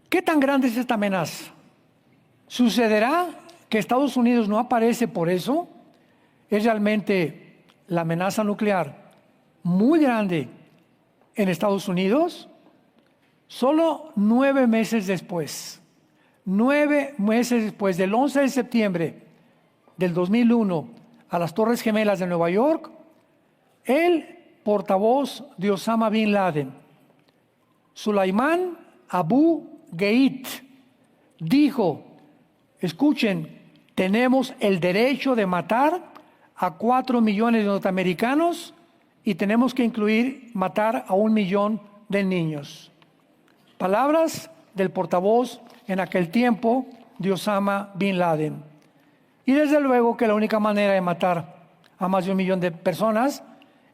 ¿Qué tan grande es esta amenaza? ¿Sucederá que Estados Unidos no aparece por eso? ¿Es realmente la amenaza nuclear muy grande en Estados Unidos, solo 9 meses después, 9 meses después del 11 de septiembre del 2001 a las Torres Gemelas de Nueva York, el portavoz de Osama Bin Laden, Sulaiman Abu Ghait, dijo, escuchen, tenemos el derecho de matar a 4 millones de norteamericanos y tenemos que incluir matar a 1 millón de niños. Palabras del portavoz en aquel tiempo de Osama Bin Laden. Y desde luego que la única manera de matar a más de 1 millón de personas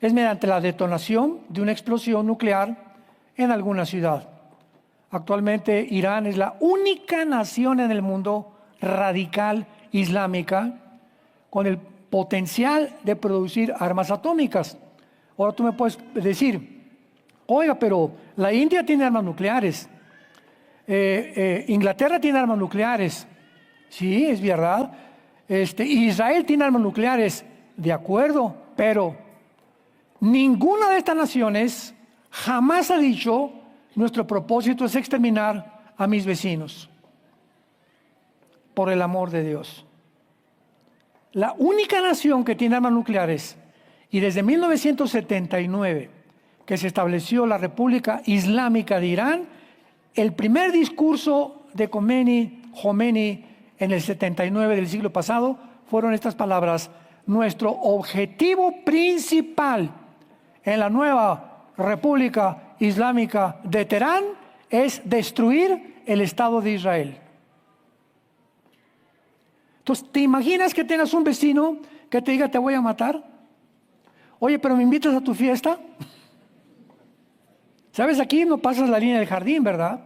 es mediante la detonación de una explosión nuclear en alguna ciudad. Actualmente Irán es la única nación en el mundo radical islámica con el potencial de producir armas atómicas. Ahora tú me puedes decir, oiga, pero la India tiene armas nucleares, Inglaterra tiene armas nucleares. Sí, es verdad. Israel tiene armas nucleares, de acuerdo, pero ninguna de estas naciones jamás ha dicho, nuestro propósito es exterminar a mis vecinos. Por el amor de Dios. La única nación que tiene armas nucleares, y desde 1979, que se estableció la República Islámica de Irán, el primer discurso de Khomeini en el 79 del siglo pasado fueron estas palabras: nuestro objetivo principal en la nueva República Islámica de Teherán es destruir el Estado de Israel. Entonces, ¿te imaginas que tengas un vecino que te diga te voy a matar? Oye, pero ¿me invitas a tu fiesta? ¿Sabes? Aquí no pasas la línea del jardín, ¿verdad?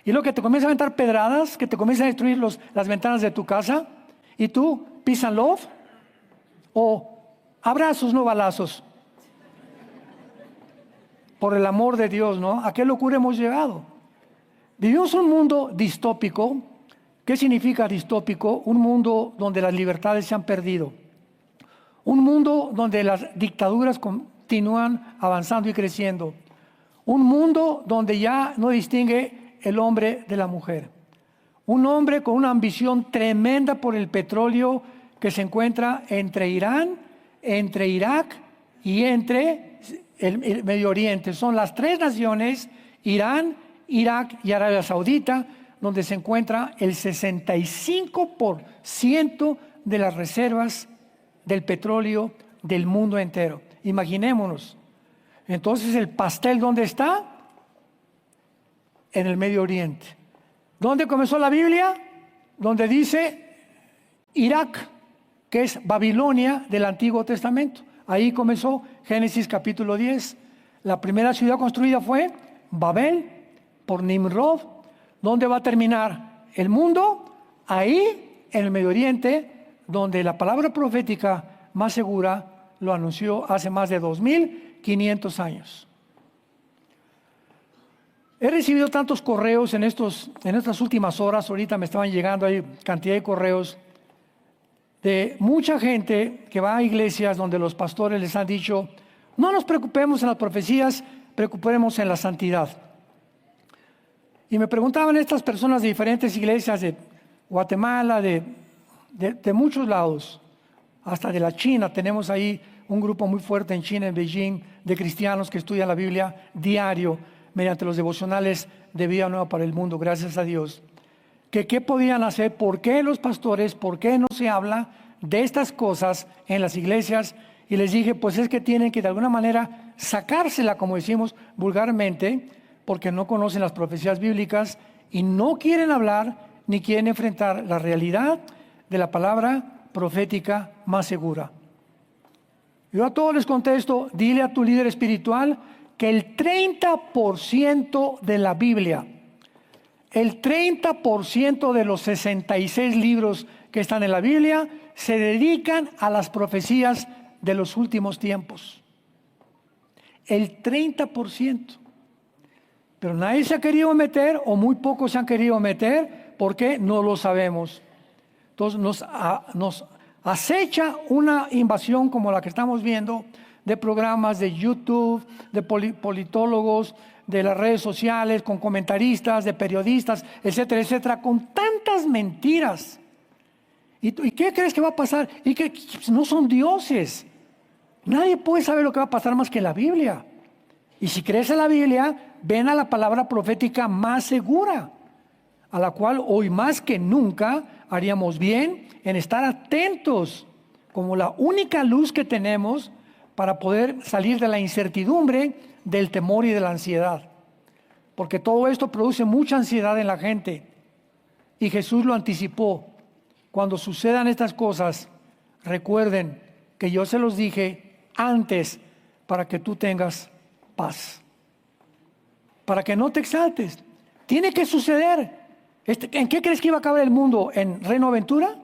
Y luego que te comienza a aventar pedradas, que te comienza a destruir las ventanas de tu casa, y tú, peace and love, o abrazos, no balazos. Por el amor de Dios, ¿no? ¿A qué locura hemos llegado? Vivimos un mundo distópico. ¿Qué significa distópico? Un mundo donde las libertades se han perdido. Un mundo donde las dictaduras continúan avanzando y creciendo. Un mundo donde ya no distingue el hombre de la mujer. Un hombre con una ambición tremenda por el petróleo que se encuentra entre Irán, entre Irak y entre el Medio Oriente. Son las 3 naciones, Irán, Irak y Arabia Saudita, donde se encuentra el 65% de las reservas del petróleo del mundo entero. Imaginémonos. Entonces, ¿el pastel dónde está? En el Medio Oriente. ¿Dónde comenzó la Biblia? Donde dice Irak, que es Babilonia del Antiguo Testamento. Ahí comenzó Génesis capítulo 10. La primera ciudad construida fue Babel por Nimrod. ¿Dónde va a terminar el mundo? Ahí, en el Medio Oriente, donde la palabra profética más segura lo anunció hace más de 2500 años. He recibido tantos correos en estas últimas horas, ahorita me estaban llegando ahí cantidad de correos de mucha gente que va a iglesias donde los pastores les han dicho, no nos preocupemos en las profecías, preocupemos en la santidad. Y me preguntaban estas personas de diferentes iglesias de Guatemala, de muchos lados, hasta de la China. Tenemos ahí un grupo muy fuerte en China, en Beijing, de cristianos que estudian la Biblia diario mediante los devocionales de Vida Nueva para el Mundo, gracias a Dios. ¿Qué podían hacer? ¿Por qué los pastores, por qué no se habla de estas cosas en las iglesias? Y les dije, pues es que tienen que de alguna manera sacársela, como decimos vulgarmente, porque no conocen las profecías bíblicas y no quieren hablar ni quieren enfrentar la realidad de la palabra profética más segura. Yo a todos les contesto, dile a tu líder espiritual que el 30% de la Biblia, el 30% de los 66 libros que están en la Biblia se dedican a las profecías de los últimos tiempos. El 30%. Pero nadie se ha querido meter, o muy pocos se han querido meter, porque no lo sabemos. Entonces nos acecha una invasión como la que estamos viendo de programas de YouTube, de politólogos, de las redes sociales, con comentaristas, de periodistas, etcétera, etcétera, con tantas mentiras. ¿Y qué crees que va a pasar? Y que no son dioses. Nadie puede saber lo que va a pasar más que la Biblia. Y si crees en la Biblia, ven a la palabra profética más segura, a la cual hoy más que nunca haríamos bien en estar atentos como la única luz que tenemos para poder salir de la incertidumbre, del temor y de la ansiedad. Porque todo esto produce mucha ansiedad en la gente. Y Jesús lo anticipó. Cuando sucedan estas cosas, recuerden que yo se los dije antes para que tú tengas paz. Para que no te exaltes. Tiene que suceder. ¿En qué crees que iba a acabar el mundo? ¿En Reino Aventura?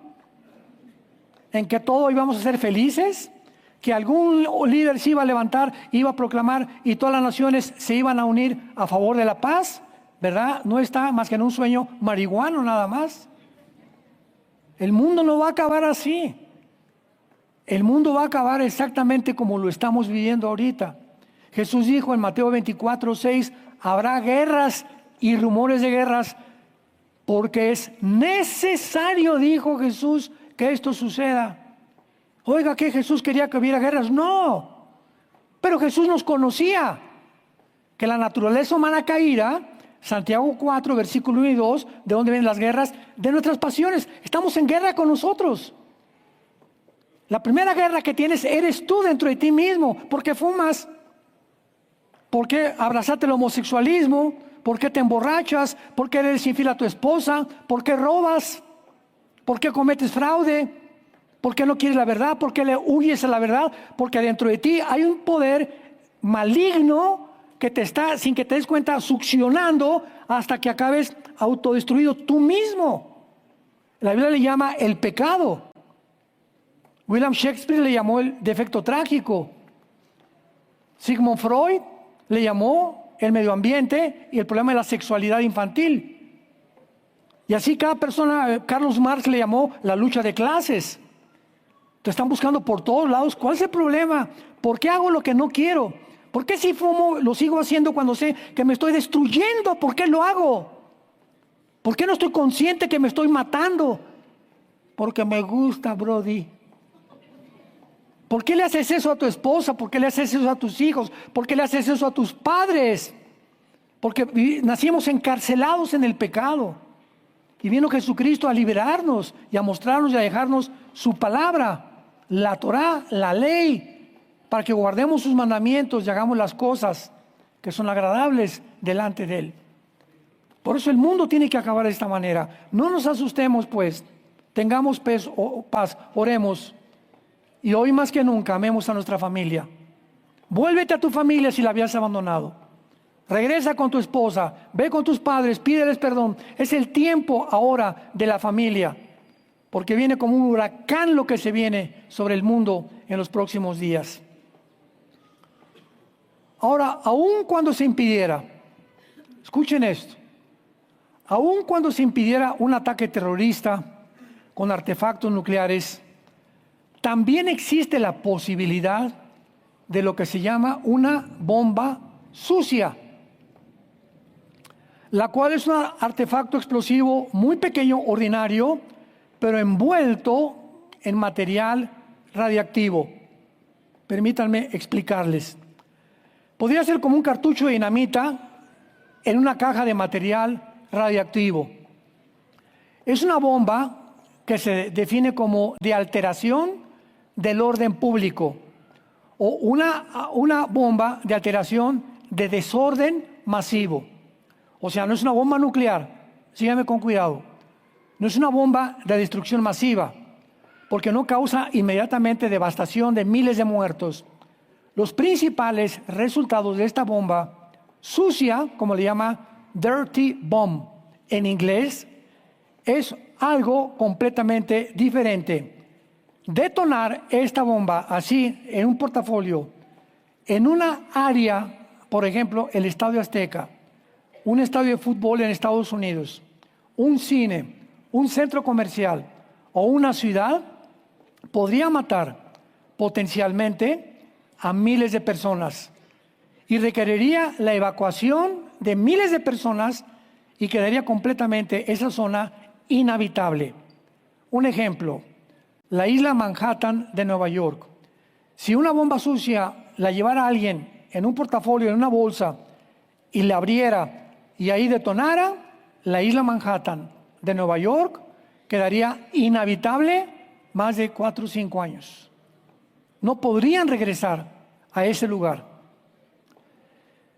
¿En que todos íbamos a ser felices? ¿Que algún líder se iba a levantar, iba a proclamar y todas las naciones se iban a unir a favor de la paz? ¿Verdad? No está más que en un sueño marihuano nada más. El mundo no va a acabar así. El mundo va a acabar exactamente como lo estamos viviendo ahorita. Jesús dijo en Mateo 24:6, habrá guerras y rumores de guerras, porque es necesario, dijo Jesús, que esto suceda. Oiga, ¿que Jesús quería que hubiera guerras? No, pero Jesús nos conocía, que la naturaleza humana caída, Santiago 4, versículo 1 y 2, ¿de dónde vienen las guerras? De nuestras pasiones. Estamos en guerra con nosotros. La primera guerra que tienes eres tú dentro de ti mismo. ¿Por qué fumas? ¿Por qué abrazaste el homosexualismo? ¿Por qué te emborrachas? ¿Por qué eres infiel a tu esposa? ¿Por qué robas? ¿Por qué cometes fraude? ¿Por qué no quieres la verdad? ¿Por qué le huyes a la verdad? Porque dentro de ti hay un poder maligno que te está, sin que te des cuenta, succionando hasta que acabes autodestruido tú mismo. La Biblia le llama el pecado. William Shakespeare le llamó el defecto trágico. Sigmund Freud le llamó el medio ambiente y el problema de la sexualidad infantil. Y así cada persona, Carlos Marx le llamó la lucha de clases. Te están buscando por todos lados. ¿Cuál es el problema? ¿Por qué hago lo que no quiero? ¿Por qué si fumo lo sigo haciendo cuando sé que me estoy destruyendo? ¿Por qué lo hago? ¿Por qué no estoy consciente que me estoy matando? Porque me gusta, Brody. ¿Por qué le haces eso a tu esposa? ¿Por qué le haces eso a tus hijos? ¿Por qué le haces eso a tus padres? Porque nacimos encarcelados en el pecado. Y vino Jesucristo a liberarnos y a mostrarnos y a dejarnos su palabra, la Torá, la ley, para que guardemos sus mandamientos y hagamos las cosas que son agradables delante de Él. Por eso el mundo tiene que acabar de esta manera. No nos asustemos, pues. Tengamos paz, oremos. Y hoy más que nunca amemos a nuestra familia. Vuélvete a tu familia si la habías abandonado. Regresa con tu esposa, ve con tus padres, pídeles perdón. Es el tiempo ahora de la familia, porque viene como un huracán lo que se viene sobre el mundo en los próximos días. Ahora, aun cuando se impidiera, escuchen esto, aun cuando se impidiera un ataque terrorista con artefactos nucleares, también existe la posibilidad de lo que se llama una bomba sucia, la cual es un artefacto explosivo muy pequeño, ordinario, pero envuelto en material radiactivo. Permítanme explicarles. Podría ser como un cartucho de dinamita en una caja de material radiactivo. Es una bomba que se define como de alteración del orden público, o una bomba de alteración de desorden masivo. O sea, no es una bomba nuclear, síganme con cuidado, no es una bomba de destrucción masiva, porque no causa inmediatamente devastación de miles de muertos. Los principales resultados de esta bomba sucia, como le llama dirty bomb en inglés, es algo completamente diferente. Detonar esta bomba así en un portafolio, en una área, por ejemplo, el Estadio Azteca, un estadio de fútbol en Estados Unidos, un cine, un centro comercial o una ciudad, podría matar potencialmente a miles de personas y requeriría la evacuación de miles de personas y quedaría completamente esa zona inhabitable. Un ejemplo, la isla Manhattan de Nueva York. Si una bomba sucia la llevara alguien en un portafolio, en una bolsa, y la abriera y ahí detonara, la isla Manhattan de Nueva York quedaría inhabitable más de 4 o 5 años. No podrían regresar a ese lugar.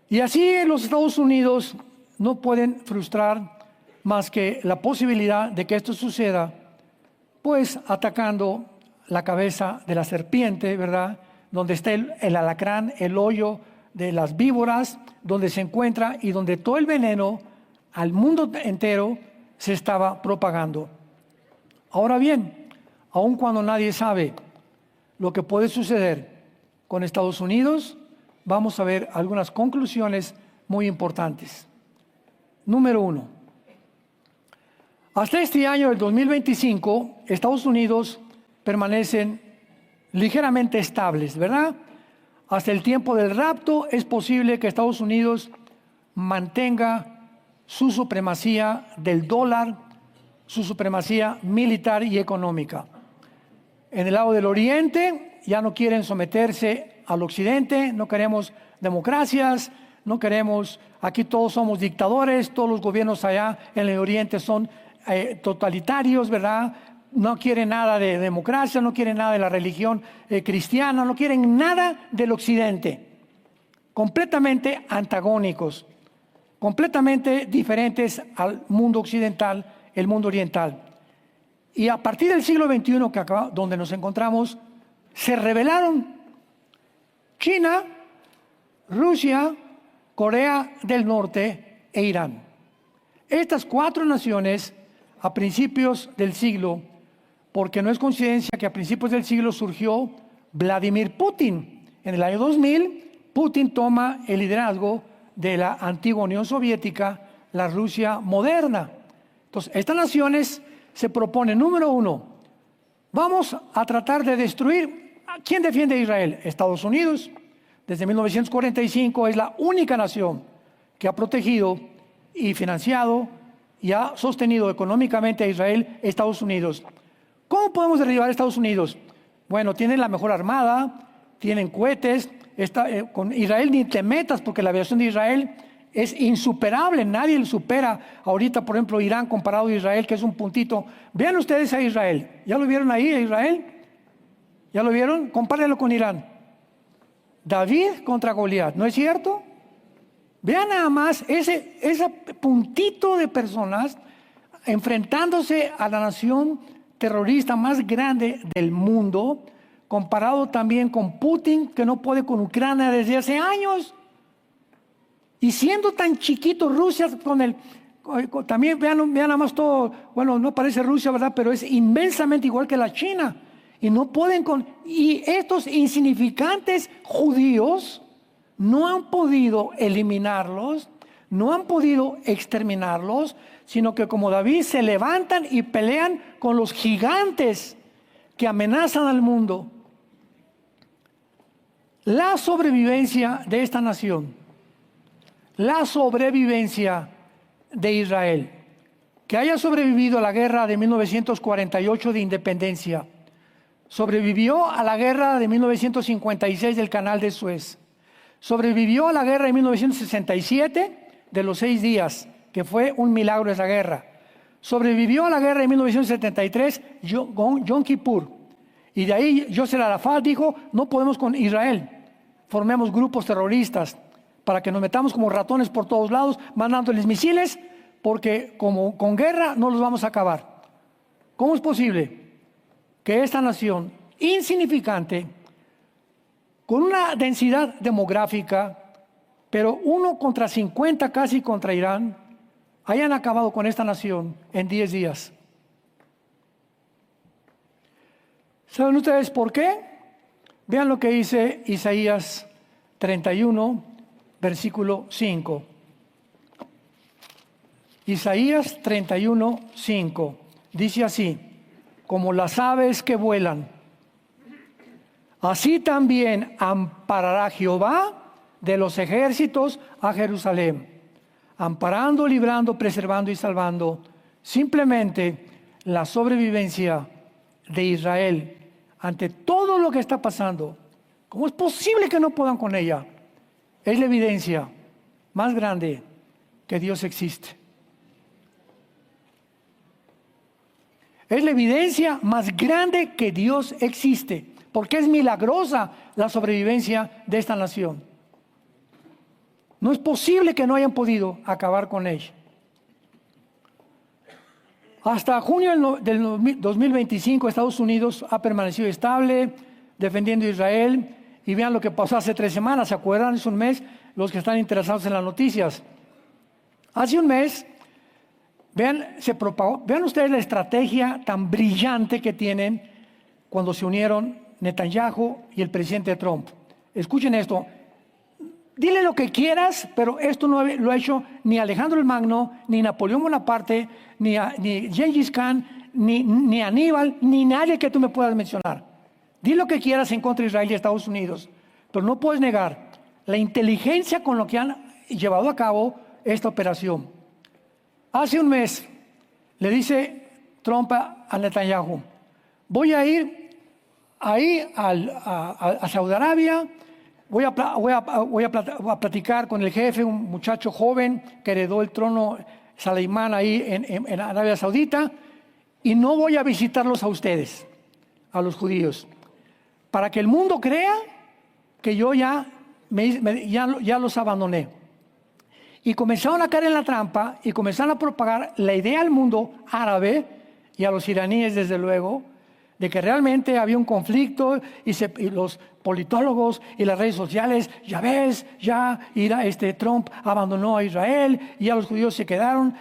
Y así los Estados Unidos no pueden frustrar más que la posibilidad de que esto suceda, pues atacando la cabeza de la serpiente, ¿verdad? Donde está el alacrán, el hoyo de las víboras, donde se encuentra y donde todo el veneno al mundo entero se estaba propagando. Ahora bien, aun cuando nadie sabe lo que puede suceder con Estados Unidos, vamos a ver algunas conclusiones muy importantes. Número 1. Hasta este año, el 2025, Estados Unidos permanecen ligeramente estables, ¿verdad? Hasta el tiempo del rapto es posible que Estados Unidos mantenga su supremacía del dólar, su supremacía militar y económica. En el lado del oriente ya no quieren someterse al occidente, no queremos democracias, no queremos, aquí todos somos dictadores, todos los gobiernos allá en el oriente son totalitarios, ¿verdad? No quieren nada de democracia, no quieren nada de la religión cristiana, no quieren nada del occidente. Completamente antagónicos, completamente diferentes al mundo occidental, el mundo oriental. Y a partir del siglo XXI, donde nos encontramos, se rebelaron China, Rusia, Corea del Norte e Irán. Estas 4 naciones, a principios del siglo, porque no es coincidencia que a principios del siglo surgió Vladimir Putin. En el año 2000, Putin toma el liderazgo de la antigua Unión Soviética, la Rusia moderna. Entonces, estas naciones se proponen, número 1, vamos a tratar de destruir. ¿Quién defiende a Israel? Estados Unidos. Desde 1945 es la única nación que ha protegido y financiado y ha sostenido económicamente a Israel, Estados Unidos. ¿Cómo podemos derribar a Estados Unidos? Bueno, tienen la mejor armada, tienen cohetes, con Israel ni te metas porque la aviación de Israel es insuperable, nadie lo supera. Ahorita, por ejemplo, Irán comparado a Israel, que es un puntito. Vean ustedes a Israel, ¿ya lo vieron ahí a Israel? ¿Ya lo vieron? Compárenlo con Irán. David contra Goliat, ¿no es cierto? Vean nada más ese puntito de personas enfrentándose a la nación terrorista más grande del mundo, comparado también con Putin, que no puede con Ucrania desde hace años. Y siendo tan chiquito Rusia también vean nada más todo, bueno, no parece Rusia, ¿verdad? Pero es inmensamente igual que la China. Y no pueden y estos insignificantes judíos no han podido eliminarlos, no han podido exterminarlos, sino que como David se levantan y pelean con los gigantes que amenazan al mundo. La sobrevivencia de esta nación, la sobrevivencia de Israel, que haya sobrevivido a la guerra de 1948 de independencia, sobrevivió a la guerra de 1956 del Canal de Suez, sobrevivió a la guerra de 1967 de los 6 días, que fue un milagro esa guerra, sobrevivió a la guerra de 1973 Yom Kippur, y de ahí Yasser Arafat dijo, no podemos con Israel, formemos grupos terroristas para que nos metamos como ratones por todos lados, mandándoles misiles, porque como con guerra no los vamos a acabar. ¿Cómo es posible que esta nación insignificante, con una densidad demográfica, pero 1 contra 50 casi contra Irán, hayan acabado con esta nación en 10 días? ¿Saben ustedes por qué? Vean lo que dice Isaías 31, versículo 5. Isaías 31, 5. Dice así: como las aves que vuelan, Así también amparará Jehová de los ejércitos a Jerusalén, amparando, librando, preservando y salvando simplemente la sobrevivencia de Israel ante todo lo que está pasando. ¿Cómo es posible que no puedan con ella? Es la evidencia más grande que Dios existe. Es la evidencia más grande que Dios existe, porque es milagrosa la sobrevivencia de esta nación. No es posible que no hayan podido acabar con ella. Hasta junio del 2025 Estados Unidos ha permanecido estable, defendiendo a Israel. Y vean lo que pasó hace 3 semanas, ¿se acuerdan? Es un mes, los que están interesados en las noticias. Hace un mes, vean, se propagó, vean ustedes la estrategia tan brillante que tienen cuando se unieron Netanyahu y el presidente Trump. Escuchen esto. Dile lo que quieras, pero esto no lo ha hecho ni Alejandro el Magno, ni Napoleón Bonaparte, ni Gengis Khan, ni Aníbal, ni nadie que tú me puedas mencionar. Di lo que quieras en contra de Israel y Estados Unidos, pero no puedes negar la inteligencia con lo que han llevado a cabo esta operación. Hace un mes le dice Trump a Netanyahu: voy a ir ahí a Saudi Arabia, voy a platicar con el jefe, un muchacho joven que heredó el trono, Saleimán, ahí en Arabia Saudita, y no voy a visitarlos a ustedes, a los judíos, para que el mundo crea que yo ya los abandoné. Y comenzaron a caer en la trampa y comenzaron a propagar la idea al mundo árabe y a los iraníes, desde luego, de que realmente había un conflicto y los politólogos y las redes sociales, ya ves, Trump abandonó a Israel y ya los judíos se quedaron,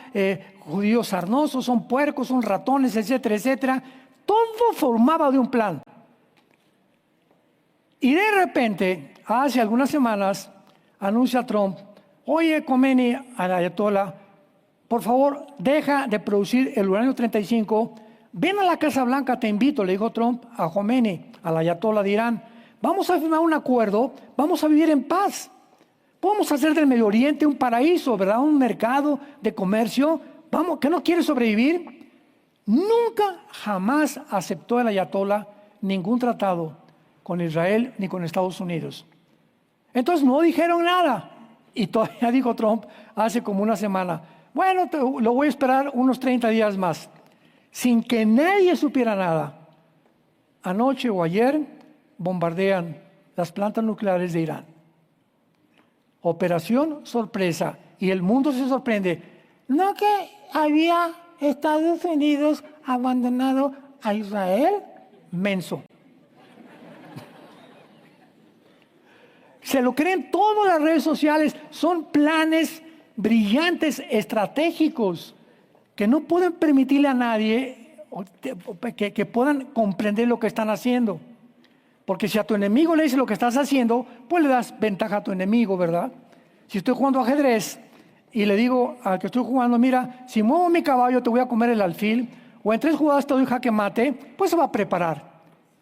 judíos sarnosos, son puercos, son ratones, etcétera, etcétera. Todo formaba de un plan. Y de repente, hace algunas semanas, anuncia Trump: oye, Khomeini, al ayatollah, por favor, deja de producir el uranio 35, ven a la Casa Blanca, te invito, le dijo Trump a Khomeini, al ayatollah de Irán, vamos a firmar un acuerdo, vamos a vivir en paz, podemos hacer del Medio Oriente un paraíso, ¿verdad? Un mercado de comercio, vamos, ¿que no quiere sobrevivir? Nunca, jamás aceptó el ayatollah ningún tratado con Israel ni con Estados Unidos. Entonces no dijeron nada. Y todavía dijo Trump hace como una semana: bueno, lo voy a esperar unos 30 días más. Sin que nadie supiera nada, anoche o ayer bombardean las plantas nucleares de Irán. Operación sorpresa. Y el mundo se sorprende. ¿No que había Estados Unidos abandonado a Israel? Menso. Se lo creen todas las redes sociales. Son planes brillantes, estratégicos, que no pueden permitirle a nadie que puedan comprender lo que están haciendo. Porque si a tu enemigo le dices lo que estás haciendo, pues le das ventaja a tu enemigo, ¿verdad? Si estoy jugando ajedrez y le digo al que estoy jugando: mira, si muevo mi caballo te voy a comer el alfil, o en 3 jugadas te doy jaque mate, pues se va a preparar.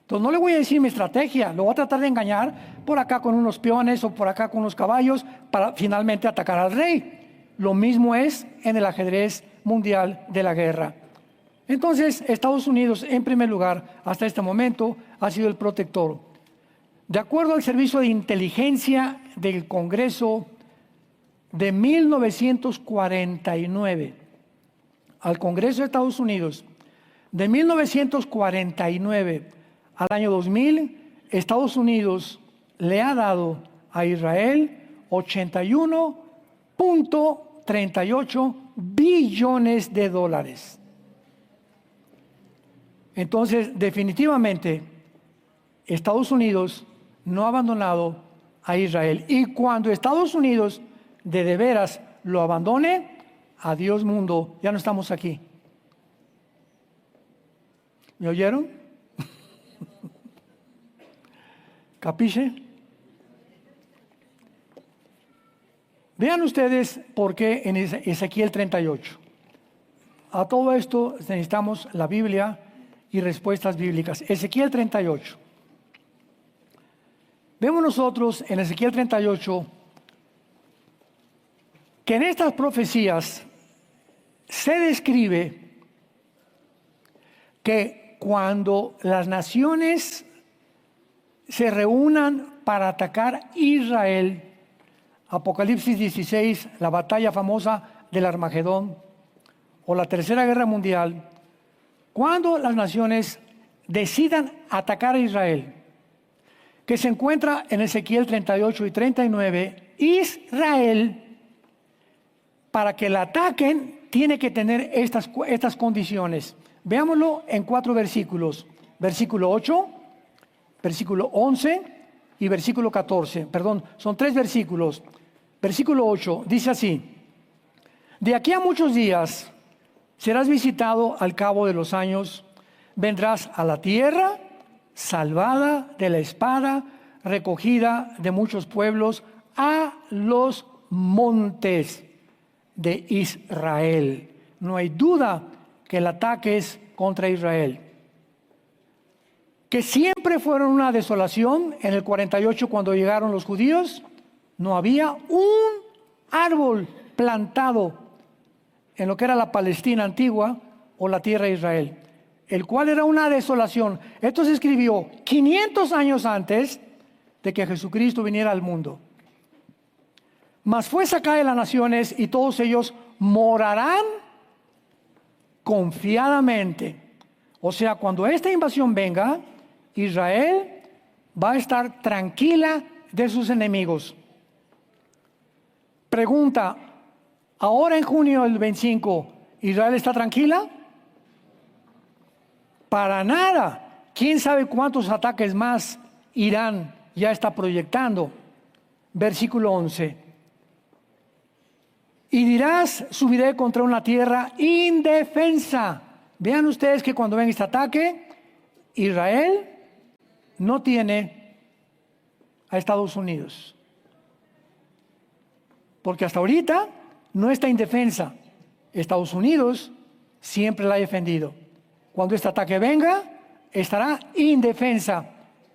Entonces no le voy a decir mi estrategia, lo voy a tratar de engañar por acá con unos peones o por acá con unos caballos para finalmente atacar al rey. Lo mismo es en el ajedrez mundial de la guerra. Entonces, Estados Unidos, en primer lugar, hasta este momento, ha sido el protector. De acuerdo al Servicio de Inteligencia del Congreso de 1949, al Congreso de Estados Unidos, de 1949 al año 2000, Estados Unidos le ha dado a Israel $81.38 billones. Entonces, definitivamente, Estados Unidos no ha abandonado a Israel. Y cuando Estados Unidos de veras lo abandone, adiós mundo, ya no estamos aquí. ¿Me oyeron? ¿Capiche? Vean ustedes por qué en Ezequiel 38. A todo esto necesitamos la Biblia y respuestas bíblicas. Ezequiel 38. Vemos nosotros en Ezequiel 38 que en estas profecías se describe que cuando las naciones se reúnan para atacar Israel, Apocalipsis 16, la batalla famosa del Armagedón o la Tercera Guerra Mundial, cuando las naciones decidan atacar a Israel, que se encuentra en Ezequiel 38 y 39, Israel, para que la ataquen, tiene que tener estas condiciones. Veámoslo en 4 versículos. Versículo 8, versículo 11 y versículo 14. Perdón, son 3 versículos. Versículo 8 dice así: de aquí a muchos días serás visitado al cabo de los años, vendrás a la tierra, salvada de la espada, recogida de muchos pueblos, a los montes de Israel. No hay duda que el ataque es contra Israel. Que siempre fueron una desolación. En el 48, cuando llegaron los judíos, no había un árbol plantado en lo que era la Palestina antigua o la tierra de Israel, el cual era una desolación. Esto se escribió 500 años antes de que Jesucristo viniera al mundo. Mas fue sacada de las naciones y todos ellos morarán confiadamente. O sea, cuando esta invasión venga, Israel va a estar tranquila de sus enemigos. Pregunta: ahora en junio del 25, ¿Israel está tranquila? Para nada. ¿Quién sabe cuántos ataques más Irán ya está proyectando? Versículo 11. Y dirás: subiré contra una tierra indefensa. Vean ustedes que cuando ven este ataque, Israel no tiene a Estados Unidos, porque hasta ahorita no está indefensa. Estados Unidos siempre la ha defendido. Cuando este ataque venga, estará indefensa.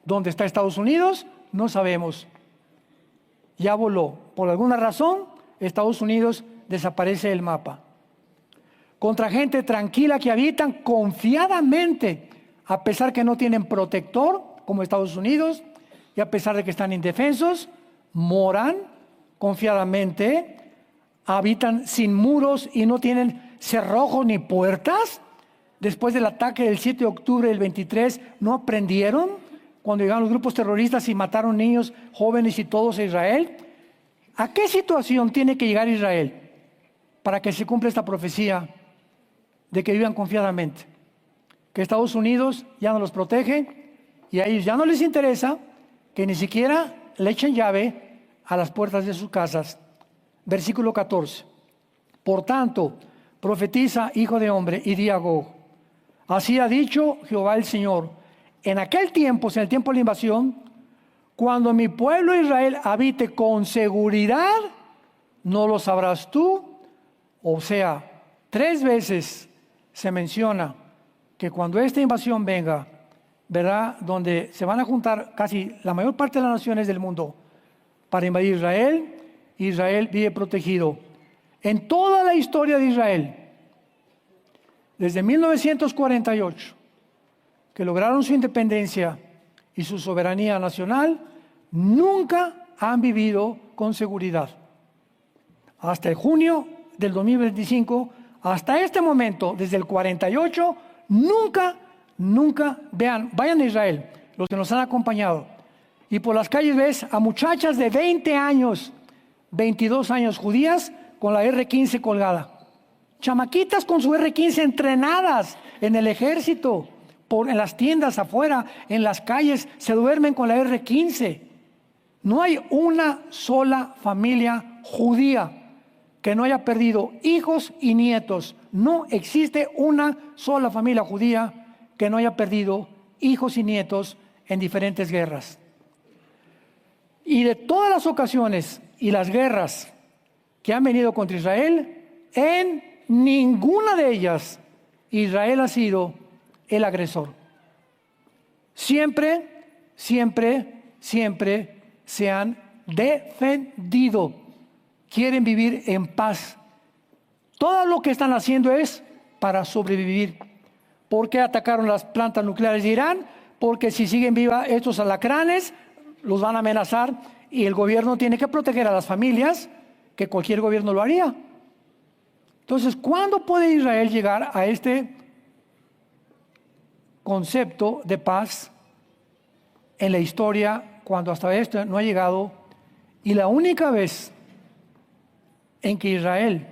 ¿Dónde está Estados Unidos? No sabemos. Ya voló. Por alguna razón, Estados Unidos desaparece del mapa. Contra gente tranquila que habitan confiadamente, a pesar que no tienen protector, como Estados Unidos, y a pesar de que están indefensos, moran confiadamente, habitan sin muros y no tienen cerrojos ni puertas. Después del ataque del 7 de octubre del 23, ¿no aprendieron cuando llegaron los grupos terroristas y mataron niños, jóvenes y todos a Israel? ¿A qué situación tiene que llegar Israel para que se cumpla esta profecía de que vivan confiadamente? Que Estados Unidos ya no los protege y a ellos ya no les interesa que ni siquiera le echen llave a las puertas de sus casas. Versículo 14. Por tanto, profetiza, hijo de hombre, y di a Gog: así ha dicho Jehová el Señor, en aquel tiempo, en el tiempo de la invasión, cuando mi pueblo Israel habite con seguridad, no lo sabrás tú. O sea, 3 veces se menciona que cuando esta invasión venga, verá donde se van a juntar casi la mayor parte de las naciones del mundo para invadir Israel. Israel vive protegido. En toda la historia de Israel, desde 1948, que lograron su independencia y su soberanía nacional, nunca han vivido con seguridad. Hasta el junio del 2025, hasta este momento, desde el 48, nunca, vayan a Israel, los que nos han acompañado, y por las calles ves a muchachas de 20 años, 22 años judías, con la R-15 colgada. Chamaquitas con su R-15 entrenadas en el ejército, en las tiendas afuera, en las calles, se duermen con la R-15. No hay una sola familia judía que no haya perdido hijos y nietos. No existe una sola familia judía que no haya perdido hijos y nietos en diferentes guerras. Y de todas las ocasiones y las guerras que han venido contra Israel, en ninguna de ellas Israel ha sido el agresor. Siempre siempre se han defendido. Quieren vivir en paz. Todo lo que están haciendo es para sobrevivir. ¿Por qué atacaron las plantas nucleares de Irán? Porque si siguen vivas estos alacranes, los van a amenazar y el gobierno tiene que proteger a las familias, que cualquier gobierno lo haría. Entonces, ¿cuándo puede Israel llegar a este concepto de paz en la historia, cuando hasta esto no ha llegado? Y la única vez en que Israel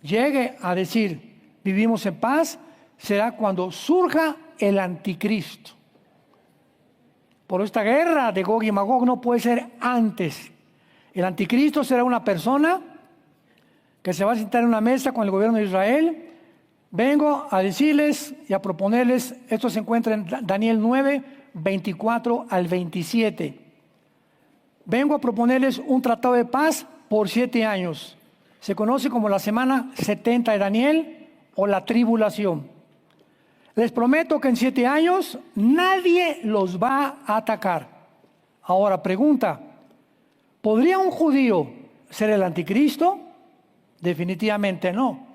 llegue a decir vivimos en paz será cuando surja el anticristo. Por esta guerra de Gog y Magog no puede ser antes. El anticristo será una persona que se va a sentar en una mesa con el gobierno de Israel. Vengo a decirles y a proponerles, esto se encuentra en Daniel 9, 24 al 27. Vengo a proponerles un tratado de paz por 7 años. Se conoce como la semana 70 de Daniel o la tribulación. Les prometo que en 7 años nadie los va a atacar. Ahora pregunta, ¿podría un judío ser el anticristo? Definitivamente no.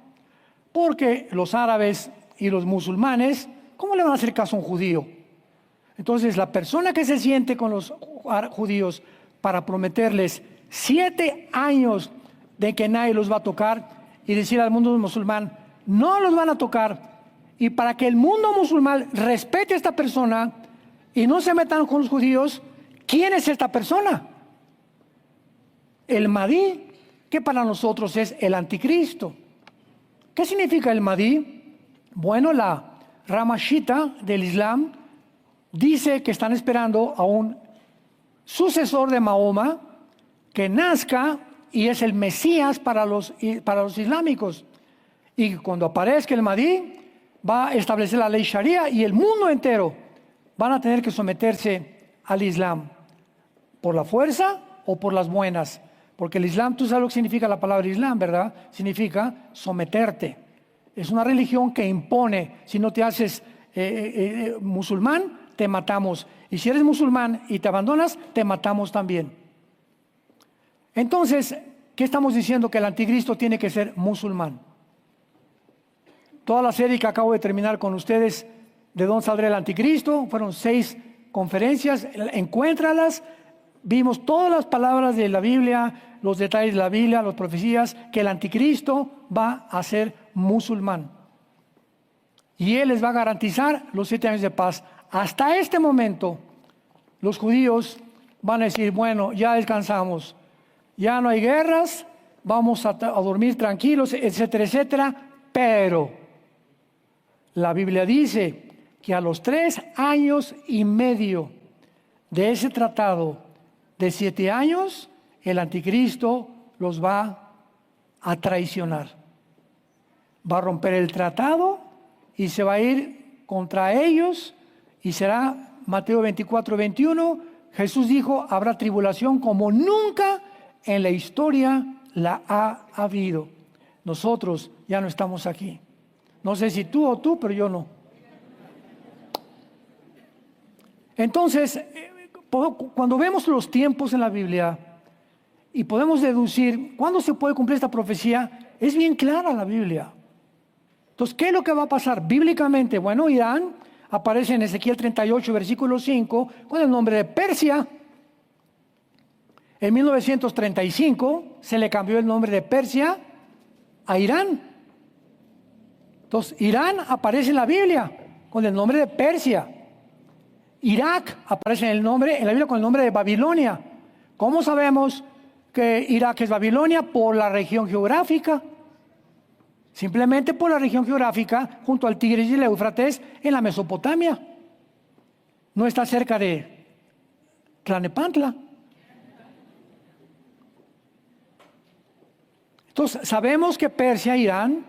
Porque los árabes y los musulmanes, ¿cómo le van a hacer caso a un judío? Entonces la persona que se siente con los judíos para prometerles 7 años de que nadie los va a tocar y decir al mundo musulmán, no los van a tocar, y para que el mundo musulmán respete a esta persona y no se metan con los judíos, ¿quién es esta persona? El Mahdi, que para nosotros es el anticristo. ¿Qué significa el Mahdi? Bueno, la rama shita del Islam dice que están esperando a un sucesor de Mahoma que nazca y es el Mesías para los islámicos. Y cuando aparezca el Mahdi, va a establecer la ley Sharia y el mundo entero van a tener que someterse al Islam. ¿Por la fuerza o por las buenas? Porque el Islam, tú sabes lo que significa la palabra Islam, ¿verdad? Significa someterte. Es una religión que impone. Si no te haces musulmán, te matamos. Y si eres musulmán y te abandonas, te matamos también. Entonces, ¿qué estamos diciendo? Que el anticristo tiene que ser musulmán. Toda la serie que acabo de terminar con ustedes, ¿de dónde saldrá el anticristo? Fueron 6 conferencias, encuéntralas. Vimos todas las palabras de la Biblia, los detalles de la Biblia, las profecías, que el anticristo va a ser musulmán. Y él les va a garantizar los 7 años de paz. Hasta este momento, los judíos van a decir, bueno, ya descansamos, ya no hay guerras, vamos a dormir tranquilos, etcétera, etcétera, pero la Biblia dice que a los 3 años y medio de ese tratado de 7 años, el anticristo los va a traicionar. Va a romper el tratado y se va a ir contra ellos y será Mateo 24, 21. Jesús dijo, habrá tribulación como nunca en la historia la ha habido. Nosotros ya no estamos aquí. No sé si tú o tú, pero yo no. Entonces, cuando vemos los tiempos en la Biblia y podemos deducir cuándo se puede cumplir esta profecía, es bien clara la Biblia. Entonces, ¿qué es lo que va a pasar bíblicamente? Bueno, Irán aparece en Ezequiel 38, versículo 5, con el nombre de Persia. En 1935 se le cambió el nombre de Persia a Irán. Entonces, Irán aparece en la Biblia con el nombre de Persia. Irak aparece en la Biblia con el nombre de Babilonia. ¿Cómo sabemos que Irak es Babilonia? Por la región geográfica. Simplemente por la región geográfica junto al Tigris y el Éufrates en la Mesopotamia. No está cerca de Tlalnepantla. Entonces, sabemos que Persia, Irán,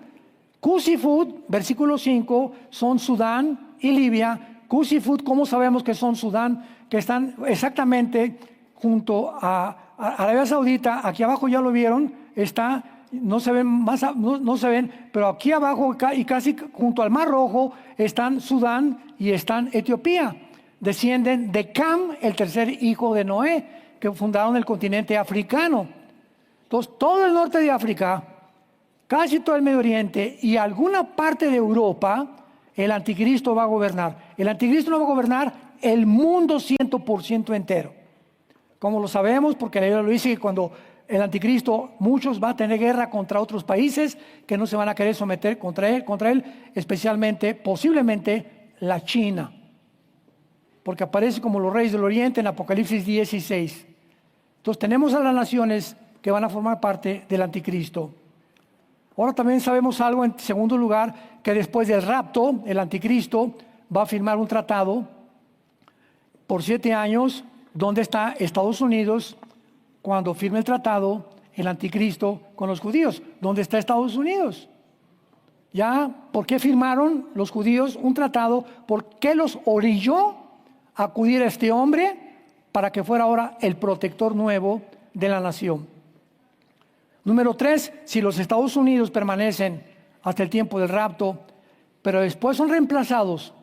Cusifut, versículo 5, son Sudán y Libia. Cusifut, ¿cómo sabemos que son Sudán? Que están exactamente junto a Arabia Saudita. Aquí abajo ya lo vieron, está, no se ven, no se ven, pero aquí abajo y casi junto al Mar Rojo están Sudán y están Etiopía. descienden de Cam, el tercer hijo de Noé, que fundaron el continente africano. Entonces, todo el norte de África, casi todo el Medio Oriente y alguna parte de Europa, el anticristo va a gobernar. El anticristo no va a gobernar el mundo 100% entero. Como lo sabemos, porque la Biblia lo dice que cuando el anticristo, muchos va a tener guerra contra otros países que no se van a querer someter contra él, especialmente, posiblemente, la China. Porque aparece como los reyes del Oriente en Apocalipsis 16. Entonces tenemos a las naciones que van a formar parte del anticristo. Ahora también sabemos algo, en segundo lugar, que después del rapto, el anticristo va a firmar un tratado por 7 años, donde está Estados Unidos cuando firme el tratado, el anticristo con los judíos. ¿Dónde está Estados Unidos? Ya, ¿por qué firmaron los judíos un tratado? ¿Por qué los orilló a acudir a este hombre para que fuera ahora el protector nuevo de la nación? Número 3, si los Estados Unidos permanecen hasta el tiempo del rapto, pero después son reemplazados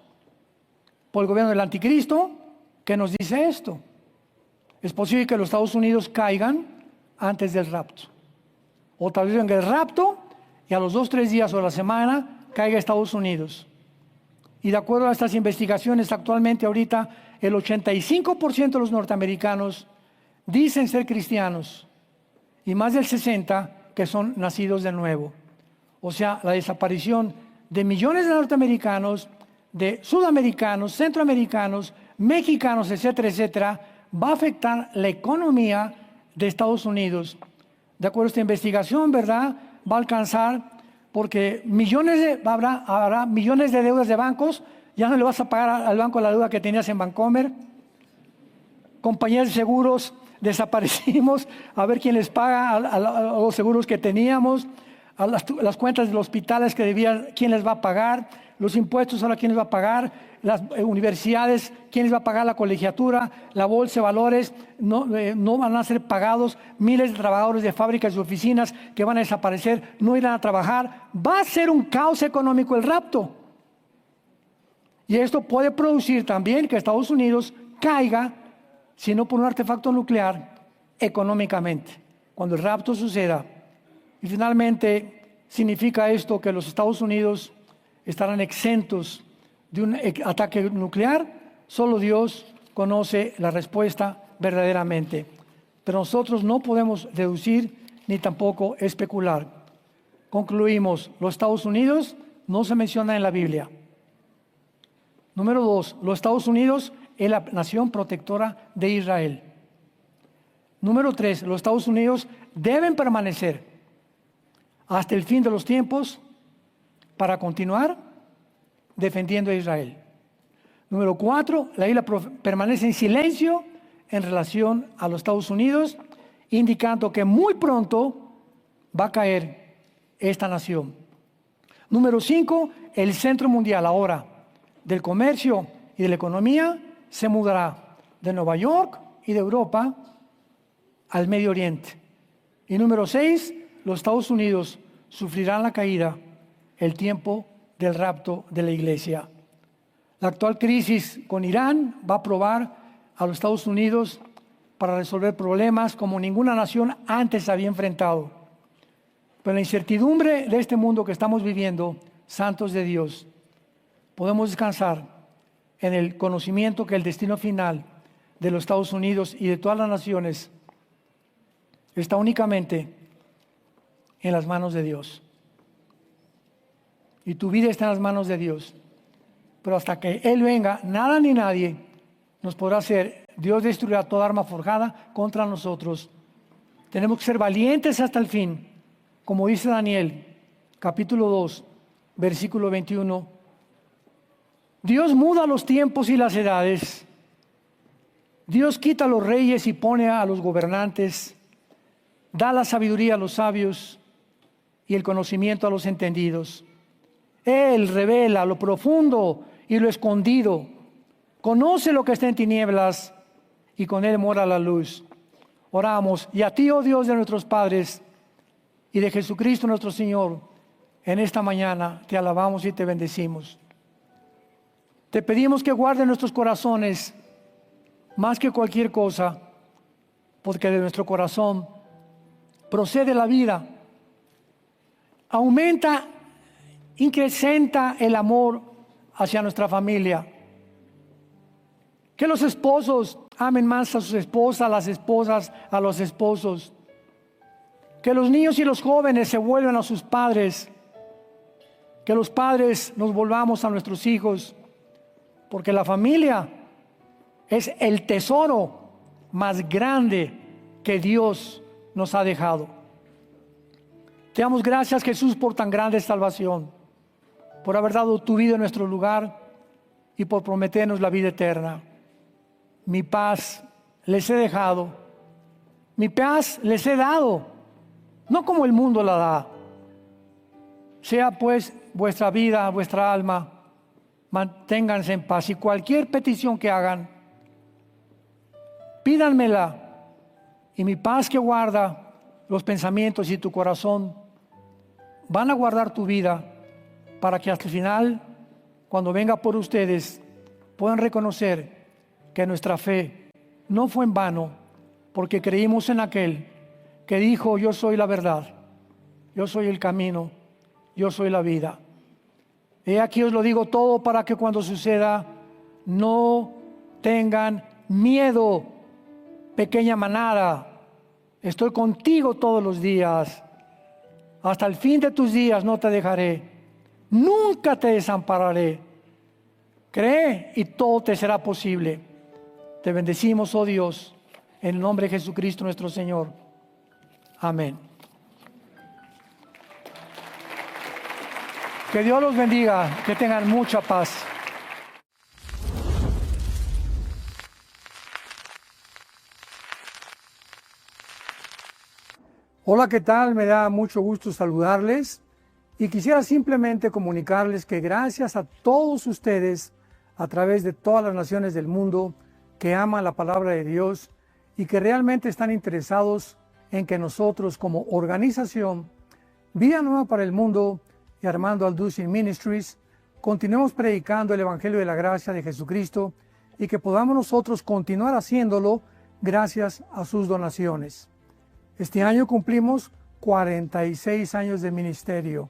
por el gobierno del anticristo, ¿qué nos dice esto? Es posible que los Estados Unidos caigan antes del rapto. O tal vez venga el rapto y a los 2 o 3 días o a la semana caiga Estados Unidos. Y de acuerdo a estas investigaciones, actualmente ahorita el 85% de los norteamericanos dicen ser cristianos y más del 60% que son nacidos de nuevo. O sea, la desaparición de millones de norteamericanos, de sudamericanos, centroamericanos, mexicanos, etcétera, etcétera, va a afectar la economía de Estados Unidos. De acuerdo a esta investigación, ¿verdad? Va a alcanzar, porque habrá millones de deudas de bancos, ya no le vas a pagar al banco la deuda que tenías en Bancomer. Compañías de seguros, desaparecimos, a ver quién les paga a los seguros que teníamos, a las cuentas de los hospitales que debían, quién les va a pagar, los impuestos ahora quién les va a pagar, las universidades, quién les va a pagar la colegiatura, la bolsa de valores, no van a ser pagados, miles de trabajadores de fábricas y oficinas que van a desaparecer, no irán a trabajar, va a ser un caos económico el rapto. Y esto puede producir también que Estados Unidos caiga, si no por un artefacto nuclear, económicamente, cuando el rapto suceda. Y finalmente, significa esto que los Estados Unidos estarán exentos de un ataque nuclear. Solo Dios conoce la respuesta verdaderamente. Pero nosotros no podemos deducir ni tampoco especular. Concluimos, los Estados Unidos no se mencionan en la Biblia. Número 2, los Estados Unidos es la nación protectora de Israel. Número 3, los Estados Unidos deben permanecer hasta el fin de los tiempos para continuar defendiendo a Israel. Número 4, la isla permanece en silencio en relación a los Estados Unidos, indicando que muy pronto va a caer esta nación. Número 5, el centro mundial ahora del comercio y de la economía se mudará de Nueva York y de Europa al Medio Oriente. Y número 6, los Estados Unidos sufrirán la caída, el tiempo del rapto de la iglesia. La actual crisis con Irán va a probar a los Estados Unidos para resolver problemas como ninguna nación antes había enfrentado. Pero en la incertidumbre de este mundo que estamos viviendo, santos de Dios, podemos descansar en el conocimiento que el destino final de los Estados Unidos y de todas las naciones está únicamente en las manos de Dios. Y tu vida está en las manos de Dios. Pero hasta que Él venga, nada ni nadie nos podrá hacer. Dios destruirá toda arma forjada contra nosotros. Tenemos que ser valientes hasta el fin. Como dice Daniel, capítulo 2, versículo 21. Dios muda los tiempos y las edades. Dios quita a los reyes y pone a los gobernantes. Da la sabiduría a los sabios y el conocimiento a los entendidos. Él revela lo profundo y lo escondido. Conoce lo que está en tinieblas y con Él mora la luz. Oramos. Y a ti, oh Dios de nuestros padres y de Jesucristo nuestro Señor, en esta mañana te alabamos y te bendecimos. Te pedimos que guardes nuestros corazones más que cualquier cosa, porque de nuestro corazón procede la vida. Aumenta, incrementa el amor hacia nuestra familia. Que los esposos amen más a sus esposas, las esposas a los esposos. Que los niños y los jóvenes se vuelvan a sus padres. Que los padres nos volvamos a nuestros hijos. Porque la familia es el tesoro más grande que Dios nos ha dejado. Te damos gracias, Jesús, por tan grande salvación, por haber dado tu vida en nuestro lugar y por prometernos la vida eterna. Mi paz les he dejado, mi paz les he dado, no como el mundo la da. Sea pues vuestra vida, vuestra alma, manténganse en paz, y cualquier petición que hagan, pídanmela, y mi paz que guarda los pensamientos y tu corazón van a guardar tu vida, para que hasta el final, cuando venga por ustedes, puedan reconocer que nuestra fe no fue en vano, porque creímos en aquel que dijo: yo soy la verdad, yo soy el camino, yo soy la vida. He aquí os lo digo todo, para que cuando suceda no tengan miedo, pequeña manada. Estoy contigo todos los días, hasta el fin de tus días no te dejaré, nunca te desampararé. Cree y todo te será posible. Te bendecimos, oh Dios, en el nombre de Jesucristo nuestro Señor. Amén. Que Dios los bendiga, que tengan mucha paz. Hola, ¿qué tal? Me da mucho gusto saludarles y quisiera simplemente comunicarles que gracias a todos ustedes a través de todas las naciones del mundo que aman la palabra de Dios y que realmente están interesados en que nosotros como organización Vida Nueva para el Mundo y Armando Alducin Ministries continuemos predicando el Evangelio de la Gracia de Jesucristo y que podamos nosotros continuar haciéndolo gracias a sus donaciones. Este año cumplimos 46 años de ministerio,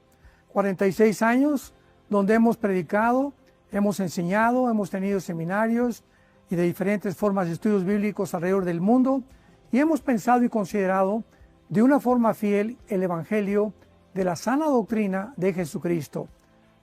46 años donde hemos predicado, hemos enseñado, hemos tenido seminarios y de diferentes formas de estudios bíblicos alrededor del mundo, y hemos pensado y considerado de una forma fiel el Evangelio de la sana doctrina de Jesucristo.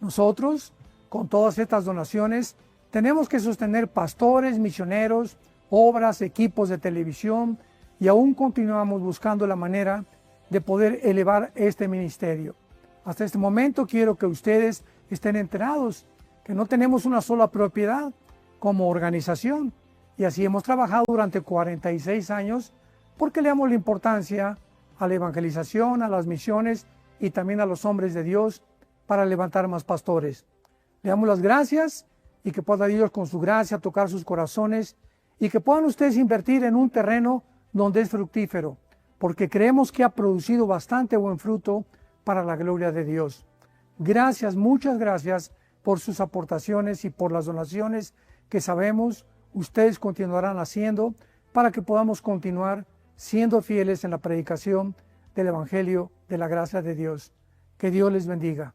Nosotros, con todas estas donaciones, tenemos que sostener pastores, misioneros, obras, equipos de televisión, y aún continuamos buscando la manera de poder elevar este ministerio. Hasta este momento quiero que ustedes estén enterados que no tenemos una sola propiedad como organización, y así hemos trabajado durante 46 años porque le damos la importancia a la evangelización, a las misiones y también a los hombres de Dios para levantar más pastores. Le damos las gracias y que pueda Dios con su gracia tocar sus corazones y que puedan ustedes invertir en un terreno donde es fructífero, porque creemos que ha producido bastante buen fruto para la gloria de Dios. Gracias, muchas gracias por sus aportaciones y por las donaciones que sabemos ustedes continuarán haciendo para que podamos continuar siendo fieles en la predicación del Evangelio de la gracia de Dios. Que Dios les bendiga.